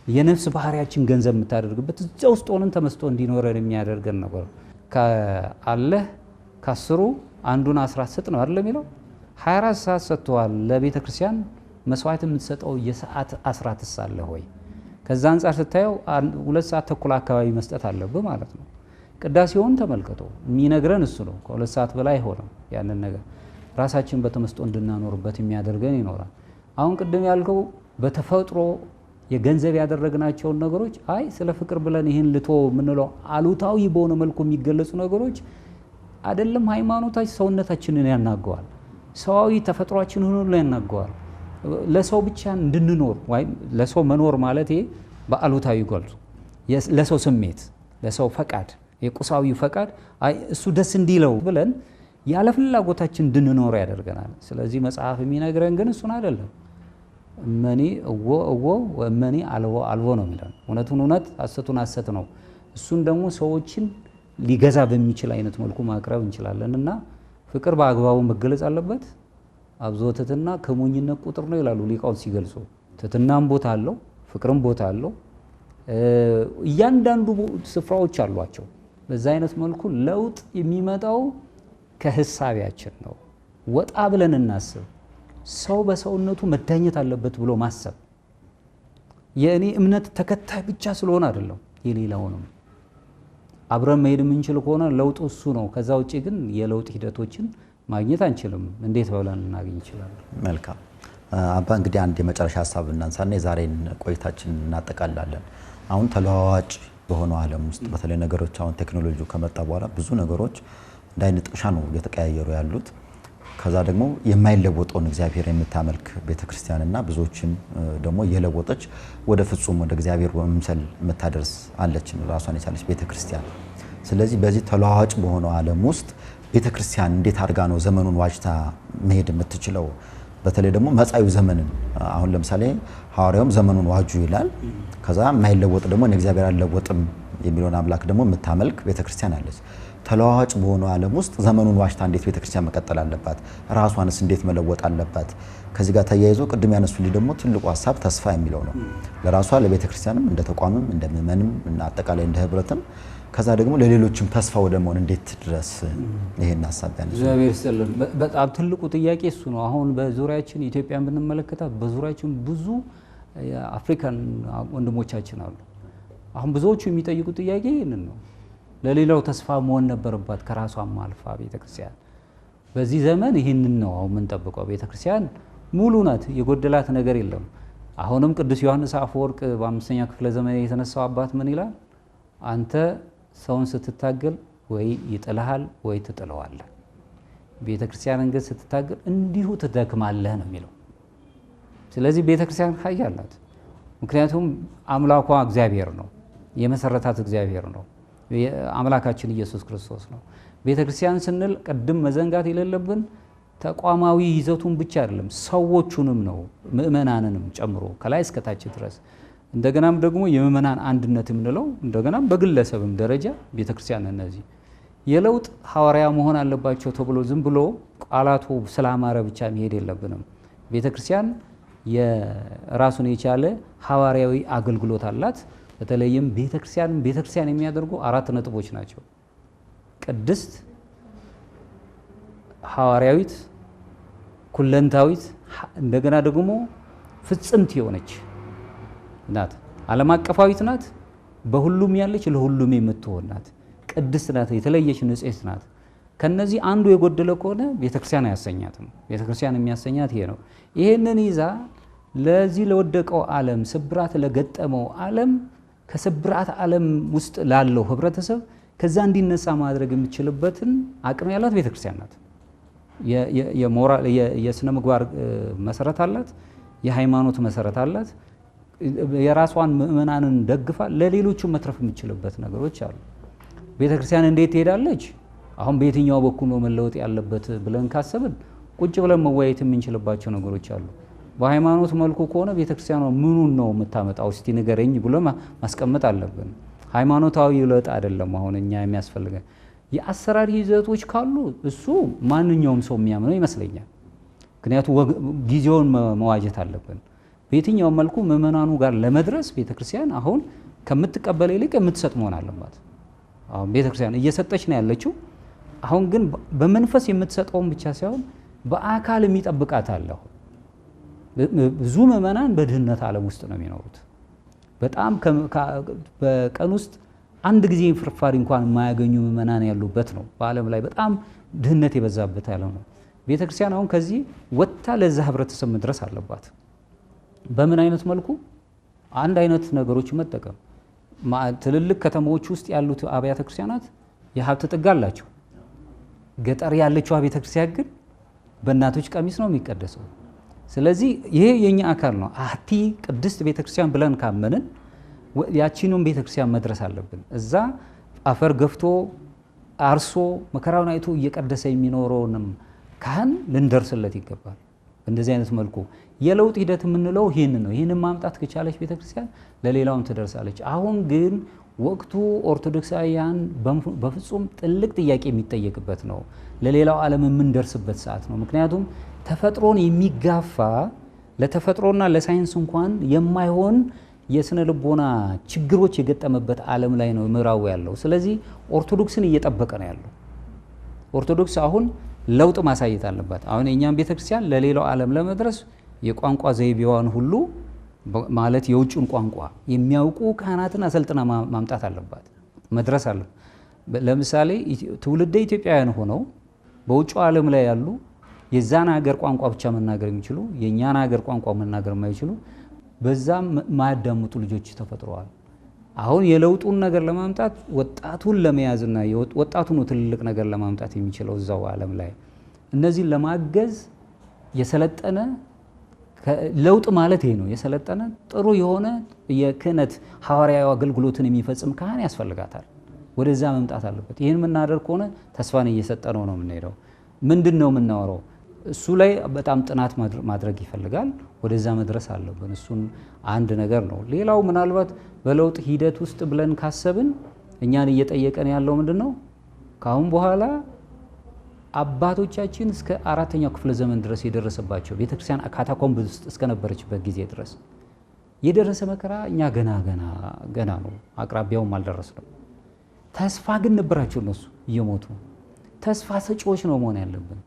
የነፍስ ባህሪያችን ገንዘብ የምታደርግበት እዛ ውስጥ ሆነን ተመስጦ እንዲኖረን የሚያደርገን ነገር አለህ ከአስሩ አንዱን 10 ስጥ ነው አይደል የሚለው 24 ሰዓት ሰጥተዋል ለቤተ ክርስቲያን መስዋዕት የምትሰጠው የሰዓት 10 ሳለ ሆይ ከዛ አንፃር ስታየው 2 ሰዓት ተኩል አካባቢ መስጠት አለብህ ማለት ነው። ቅዳሴውን ተመልከቶ የሚነግረን እሱ ነው። ከ2 ሰዓት በላይ ሆነ ያንን ነገር ራሳችን በተመስጦ እንድናኖርበት የሚያደርገን ይኖራል። አሁን ቅድም ያልከው በተፈጥሮ የገንዘብ ያደረግናቸውን ነገሮች አይ ስለ ፍቅር ብለን ይህን ልቶ የምንለው አሉታዊ በሆነ መልኩ የሚገለጹ ነገሮች አይደለም። ሃይማኖታችን ሰውነታችንን ያናገዋል፣ ሰዋዊ ተፈጥሯችንን ሁሉ ያናገዋል። ለሰው ብቻ እንድንኖር ወይም ለሰው መኖር ማለት ይሄ በአሉታዊ ገልጹ ለሰው ስሜት፣ ለሰው ፈቃድ፣ የቁሳዊ ፈቃድ አይ እሱ ደስ እንዲለው ብለን ያለ ፍላጎታችን እንድንኖር ያደርገናል። ስለዚህ መጽሐፍ የሚነግረን ግን እሱን አይደለም። እመኒ እወ ወእመኒ አልቦ ነው የሚለው። እውነቱን እውነት ሐሰቱን ሐሰት ነው። እሱን ደግሞ ሰዎችን ሊገዛ በሚችል አይነት መልኩ ማቅረብ እንችላለን እና ፍቅር በአግባቡ መገለጽ አለበት። አብዝቶ ትሕትና ከሞኝነት ቁጥር ነው ይላሉ ሊቃውንት ሲገልጹ። ትሕትናም ቦታ አለው፣ ፍቅርም ቦታ አለው። እያንዳንዱ ስፍራዎች አሏቸው። በዛ አይነት መልኩ ለውጥ የሚመጣው ከህሳቢያችን ነው። ወጣ ብለን እናስብ። ሰው በሰውነቱ መዳኘት አለበት ብሎ ማሰብ የእኔ እምነት ተከታይ ብቻ ስለሆነ አይደለም፣ የሌላውንም አብረን መሄድ የምንችል ከሆነ ለውጡ እሱ ነው። ከዛ ውጭ ግን የለውጥ ሂደቶችን ማግኘት አንችልም። እንዴት ብለን እናገኝ እንችላለን? መልካም አባ፣ እንግዲህ አንድ የመጨረሻ ሀሳብ እናንሳና የዛሬን ቆይታችን እናጠቃላለን። አሁን ተለዋዋጭ በሆነው ዓለም ውስጥ በተለይ ነገሮች አሁን ቴክኖሎጂው ከመጣ በኋላ ብዙ ነገሮች እንዳይነት ጥቅሻ ነው እየተቀያየሩ ያሉት። ከዛ ደግሞ የማይለወጠውን እግዚአብሔር የምታመልክ ቤተክርስቲያንና ብዙዎችን ደግሞ እየለወጠች ወደ ፍጹም ወደ እግዚአብሔር መምሰል የምታደርስ አለች ራሷን የቻለች ቤተክርስቲያን። ስለዚህ በዚህ ተለዋዋጭ በሆነው ዓለም ውስጥ ቤተክርስቲያን እንዴት አድርጋ ነው ዘመኑን ዋጅታ መሄድ የምትችለው? በተለይ ደግሞ መጻዩ ዘመንን አሁን ለምሳሌ ሐዋርያውም ዘመኑን ዋጁ ይላል። ከዛ የማይለወጥ ደግሞ እግዚአብሔር አልለወጥም የሚለውን አምላክ ደግሞ የምታመልክ ቤተክርስቲያን አለች። ተለዋዋጭ በሆነው ዓለም ውስጥ ዘመኑን ዋጅታ እንዴት ቤተክርስቲያን መቀጠል አለባት? ራሷንስ እንዴት መለወጥ አለባት? ከዚህ ጋር ተያይዞ ቅድም ያነሱልኝ ደግሞ ትልቁ ሀሳብ ተስፋ የሚለው ነው። ለራሷ ለቤተክርስቲያንም እንደ ተቋምም እንደ ምእመንም እና አጠቃላይ እንደ ህብረትም ከዛ ደግሞ ለሌሎችም ተስፋ ወደ መሆን እንዴት ድረስ ይሄን ሀሳብ ያነሱ። እግዚአብሔር ይስጥልን። በጣም ትልቁ ጥያቄ እሱ ነው። አሁን በዙሪያችን ኢትዮጵያን ብንመለከታት በዙሪያችን ብዙ አፍሪካን ወንድሞቻችን አሉ። አሁን ብዙዎቹ የሚጠይቁት ጥያቄ ይህንን ነው። ለሌላው ተስፋ መሆን ነበረባት ከራሷም አልፋ ቤተክርስቲያን። በዚህ ዘመን ይህንን ነው አሁን የምንጠብቀው። ቤተክርስቲያን ሙሉ ናት፣ የጎደላት ነገር የለም። አሁንም ቅዱስ ዮሐንስ አፈወርቅ በ5ኛ ክፍለ ዘመን የተነሳው አባት ምን ይላል? አንተ ሰውን ስትታገል ወይ ይጥልሃል ወይ ትጥለዋለህ። ቤተክርስቲያንን ግን ስትታገል እንዲሁ ትደክማለህ ነው የሚለው። ስለዚህ ቤተክርስቲያን ኃያል ናት። ምክንያቱም አምላኳ እግዚአብሔር ነው፣ የመሰረታት እግዚአብሔር ነው፣ አምላካችን ኢየሱስ ክርስቶስ ነው። ቤተክርስቲያን ስንል ቅድም መዘንጋት የሌለብን ተቋማዊ ይዘቱን ብቻ አይደለም፣ ሰዎቹንም ነው፣ ምእመናንንም ጨምሮ ከላይ እስከታች ድረስ። እንደገናም ደግሞ የምእመናን አንድነት የምንለው እንደገናም በግለሰብም ደረጃ ቤተክርስቲያን እነዚህ የለውጥ ሐዋርያ መሆን አለባቸው ተብሎ ዝም ብሎ ቃላቱ ስላማረ ብቻ መሄድ የለብንም። ቤተክርስቲያን የራሱን የቻለ ሐዋርያዊ አገልግሎት አላት። በተለይም ቤተክርስቲያን የሚያደርጉ 4 ነጥቦች ናቸው። ቅድስት፣ ሐዋርያዊት፣ ኩለንታዊት እንደገና ደግሞ ፍጽምት የሆነች ናት። ዓለም አቀፋዊት ናት፣ በሁሉም ያለች ለሁሉም የምትሆን ናት። ቅድስት ናት፣ የተለየች ንጽሕት ናት። ከነዚህ አንዱ የጎደለ ከሆነ ቤተክርስቲያን አያሰኛትም። ቤተክርስቲያን የሚያሰኛት ይሄ ነው። ይሄንን ይዛ ለዚህ ለወደቀው ዓለም ስብራት ለገጠመው ዓለም ከስብራት ዓለም ውስጥ ላለው ህብረተሰብ ከዛ እንዲነሳ ማድረግ የምትችልበትን አቅም ያላት ቤተክርስቲያን ናት። የሞራል የስነ ምግባር መሰረት አላት። የሃይማኖት መሰረት አላት። የራሷን ምእመናንን ደግፋ ለሌሎቹ መትረፍ የምትችልበት ነገሮች አሉ። ቤተክርስቲያን እንዴት ትሄዳለች? አሁን በየትኛው በኩል ነው መለወጥ ያለበት ብለን ካሰብን ቁጭ ብለን መወያየት የምንችልባቸው ነገሮች አሉ። በሃይማኖት መልኩ ከሆነ ቤተክርስቲያኗ ምኑን ነው የምታመጣው እስቲ ንገረኝ ብሎ ማስቀመጥ አለብን። ሃይማኖታዊ ለውጥ አይደለም አሁን እኛ የሚያስፈልገን። የአሰራር ይዘቶች ካሉ እሱ ማንኛውም ሰው የሚያምነው ይመስለኛል። ምክንያቱም ጊዜውን መዋጀት አለብን። በየትኛው መልኩ ምእመናኑ ጋር ለመድረስ ቤተክርስቲያን አሁን ከምትቀበል ይልቅ የምትሰጥ መሆን አለባት። አሁን ቤተክርስቲያን እየሰጠች ነው ያለችው። አሁን ግን በመንፈስ የምትሰጠውን ብቻ ሳይሆን በአካል የሚጠብቃት አለ። ብዙ ምእመናን በድህነት ዓለም ውስጥ ነው የሚኖሩት። በጣም በቀን ውስጥ አንድ ጊዜ ፍርፋሪ እንኳን የማያገኙ ምእመናን ያሉበት ነው። በዓለም ላይ በጣም ድህነት የበዛበት ዓለም ነው። ቤተክርስቲያን አሁን ከዚህ ወጥታ ለዛ ህብረተሰብ መድረስ አለባት። በምን አይነት መልኩ? አንድ አይነት ነገሮች መጠቀም። ትልልቅ ከተማዎች ውስጥ ያሉት አብያተ ክርስቲያናት የሀብት ጥግ አላቸው። ገጠር ያለችው ቤተክርስቲያን ግን በእናቶች ቀሚስ ነው የሚቀደሰው። ስለዚህ ይሄ የኛ አካል ነው። አቲ ቅድስት ቤተክርስቲያን ብለን ካመንን ያቺኑም ቤተክርስቲያን መድረስ አለብን። እዛ አፈር ገፍቶ አርሶ መከራውን አይቶ እየቀደሰ የሚኖረውንም ካህን ልንደርስለት ይገባል። እንደዚህ አይነት መልኩ የለውጥ ሂደት የምንለው ይህን ነው። ይህንን ማምጣት ከቻለች ቤተክርስቲያን ለሌላውም ትደርሳለች። አሁን ግን ወቅቱ ኦርቶዶክሳውያን በፍጹም ጥልቅ ጥያቄ የሚጠየቅበት ነው። ለሌላው ዓለም የምንደርስበት ሰዓት ነው። ምክንያቱም ተፈጥሮን የሚጋፋ ለተፈጥሮና ለሳይንስ እንኳን የማይሆን የስነ ልቦና ችግሮች የገጠመበት ዓለም ላይ ነው ምዕራቡ ያለው። ስለዚህ ኦርቶዶክስን እየጠበቀ ነው ያለው። ኦርቶዶክስ አሁን ለውጥ ማሳየት አለባት። አሁን የኛም ቤተክርስቲያን ለሌላው ዓለም ለመድረስ የቋንቋ ዘይቤዋን ሁሉ ማለት የውጭን ቋንቋ የሚያውቁ ካህናትን አሰልጥና ማምጣት አለባት፣ መድረስ አለ። ለምሳሌ ትውልደ ኢትዮጵያውያን ሆነው በውጭው ዓለም ላይ ያሉ የዛን ሀገር ቋንቋ ብቻ መናገር የሚችሉ የኛን ሀገር ቋንቋ መናገር የማይችሉ በዛም ማያዳምጡ ልጆች ተፈጥረዋል። አሁን የለውጡን ነገር ለማምጣት ወጣቱን ለመያዝና ወጣቱ ነው ትልቅ ነገር ለማምጣት የሚችለው እዛው ዓለም ላይ እነዚህን ለማገዝ የሰለጠነ ለውጥ ማለት ይሄ ነው። የሰለጠነ ጥሩ የሆነ የክህነት ሐዋርያዊ አገልግሎትን የሚፈጽም ካህን ያስፈልጋታል። ወደዛ መምጣት አለበት። ይህን የምናደርግ ከሆነ ተስፋን እየሰጠነው ነው የምንሄደው። ምንድን ነው የምናወራው? እሱ ላይ በጣም ጥናት ማድረግ ይፈልጋል። ወደዛ መድረስ አለብን። እሱን አንድ ነገር ነው። ሌላው ምናልባት በለውጥ ሂደት ውስጥ ብለን ካሰብን እኛን እየጠየቀን ያለው ምንድን ነው? ከአሁን በኋላ አባቶቻችን እስከ 4ኛው ክፍለ ዘመን ድረስ የደረሰባቸው ቤተክርስቲያን ካታኮምብ ውስጥ እስከነበረችበት ጊዜ ድረስ የደረሰ መከራ እኛ ገና ነው፣ አቅራቢያውም አልደረስንም። ተስፋ ግን ነበራቸው እነሱ እየሞቱ። ተስፋ ሰጪዎች ነው መሆን ያለብን።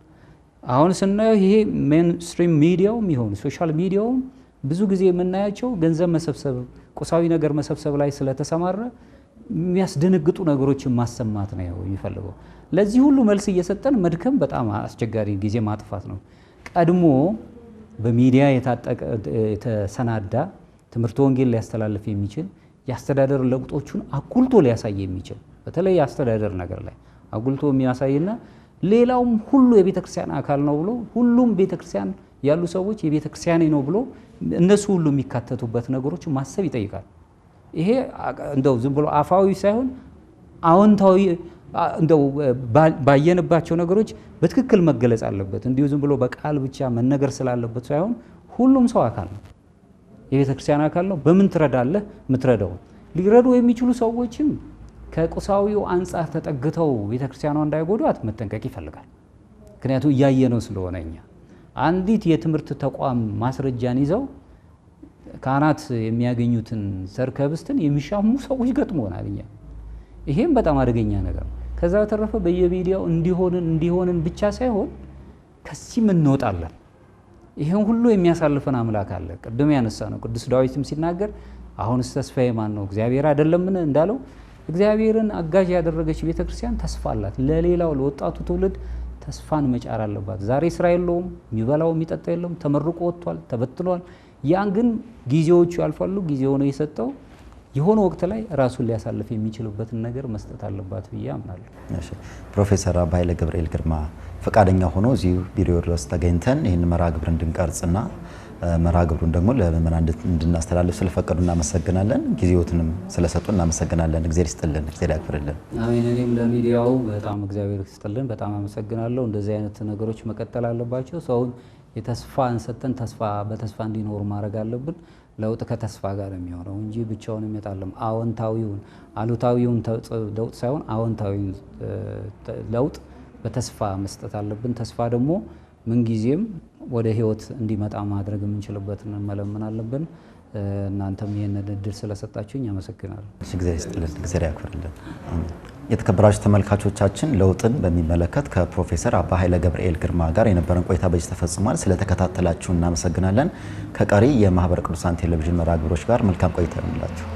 አሁን ስናየው ይሄ ሜንስትሪም ሚዲያውም ይሁን ሶሻል ሚዲያውም ብዙ ጊዜ የምናያቸው ገንዘብ መሰብሰብ፣ ቁሳዊ ነገር መሰብሰብ ላይ ስለተሰማረ የሚያስደነግጡ ነገሮችን ማሰማት ነው የሚፈልገው። ለዚህ ሁሉ መልስ እየሰጠን መድከም በጣም አስቸጋሪ ጊዜ ማጥፋት ነው። ቀድሞ በሚዲያ የተሰናዳ ትምህርተ ወንጌል ሊያስተላልፍ የሚችል የአስተዳደር ለውጦቹን አጉልቶ ሊያሳይ የሚችል በተለይ የአስተዳደር ነገር ላይ አጉልቶ የሚያሳይና ሌላውም ሁሉ የቤተክርስቲያን አካል ነው ብሎ ሁሉም ቤተክርስቲያን ያሉ ሰዎች የቤተክርስቲያኔ ነው ብሎ እነሱ ሁሉ የሚካተቱበት ነገሮች ማሰብ ይጠይቃል። ይሄ እንደው ዝም ብሎ አፋዊ ሳይሆን አዎንታዊ እንደው ባየንባቸው ነገሮች በትክክል መገለጽ አለበት። እንዲሁ ዝም ብሎ በቃል ብቻ መነገር ስላለበት ሳይሆን ሁሉም ሰው አካል ነው፣ የቤተክርስቲያን አካል ነው። በምን ትረዳለህ? የምትረዳው ሊረዱ የሚችሉ ሰዎችም ከቁሳዊው አንጻር ተጠግተው ቤተክርስቲያኗ እንዳይጎዷት መጠንቀቅ ይፈልጋል። ምክንያቱም እያየነው ስለሆነ እኛ አንዲት የትምህርት ተቋም ማስረጃን ይዘው ካህናት የሚያገኙትን ሰርከብስትን የሚሻሙ ሰዎች ገጥሞናል እኛ። ይሄም በጣም አደገኛ ነገር ነው። ከዛ በተረፈ በየሚዲያው እንዲሆንን ብቻ ሳይሆን ከዚህ እንወጣለን። ይሄን ሁሉ የሚያሳልፈን አምላክ አለ። ቅድም ያነሳ ነው ቅዱስ ዳዊትም ሲናገር አሁንስ ተስፋዬ ማን ነው? እግዚአብሔር አይደለምን እንዳለው እግዚአብሔርን አጋዥ ያደረገች ቤተክርስቲያን ተስፋ አላት። ለሌላው ለወጣቱ ትውልድ ተስፋን መጫር አለባት። ዛሬ ስራ የለውም፣ የሚበላው የሚጠጣ የለውም፣ ተመርቆ ወጥቷል፣ ተበትኗል። ያን ግን ጊዜዎቹ ያልፋሉ። ጊዜው ነው የሰጠው። የሆነ ወቅት ላይ ራሱን ሊያሳልፍ የሚችልበትን ነገር መስጠት አለባት ብዬ አምናለሁ። እሺ ፕሮፌሰር አባ ኃይለ ገብርኤል ግርማ ፈቃደኛ ሆኖ እዚሁ ቢሮ ድረስ ተገኝተን ይህን መርሃ ግብር እንድንቀርጽና መርሃ ግብሩን ደግሞ ለምእመናን እንድናስተላልፍ ስለፈቀዱ እናመሰግናለን። ጊዜዎትንም ስለሰጡ እናመሰግናለን። እግዚአብሔር ይስጥልን፣ እግዚአብሔር ያክብርልን። አሜን። እኔም ለሚዲያው በጣም እግዚአብሔር ይስጥልን፣ በጣም አመሰግናለሁ። እንደዚህ አይነት ነገሮች መቀጠል አለባቸው። ሰውን የተስፋን ሰጥተን በተስፋ እንዲኖር ማድረግ አለብን። ለውጥ ከተስፋ ጋር የሚሆነው እንጂ ብቻውን የሚመጣለም አዎንታዊውን አሉታዊውን ለውጥ ሳይሆን አዎንታዊውን ለውጥ በተስፋ መስጠት አለብን። ተስፋ ደግሞ ምንጊዜም ወደ ህይወት እንዲመጣ ማድረግ የምንችልበትን መለመን አለብን። እናንተም ይህንን እድል ስለሰጣችሁኝ አመሰግናለሁ። እግዚአብሔር ይስጥልን፣ እግዚአብሔር ያክብርልን። የተከበራችሁ ተመልካቾቻችን ለውጥን በሚመለከት ከፕሮፌሰር አባ ኃይለ ገብርኤል ግርማ ጋር የነበረን ቆይታ በዚህ ተፈጽሟል። ስለተከታተላችሁ እናመሰግናለን። ከቀሪ የማህበረ ቅዱሳን ቴሌቪዥን መርሃ ግብሮች ጋር መልካም ቆይታ ይሁንላችሁ።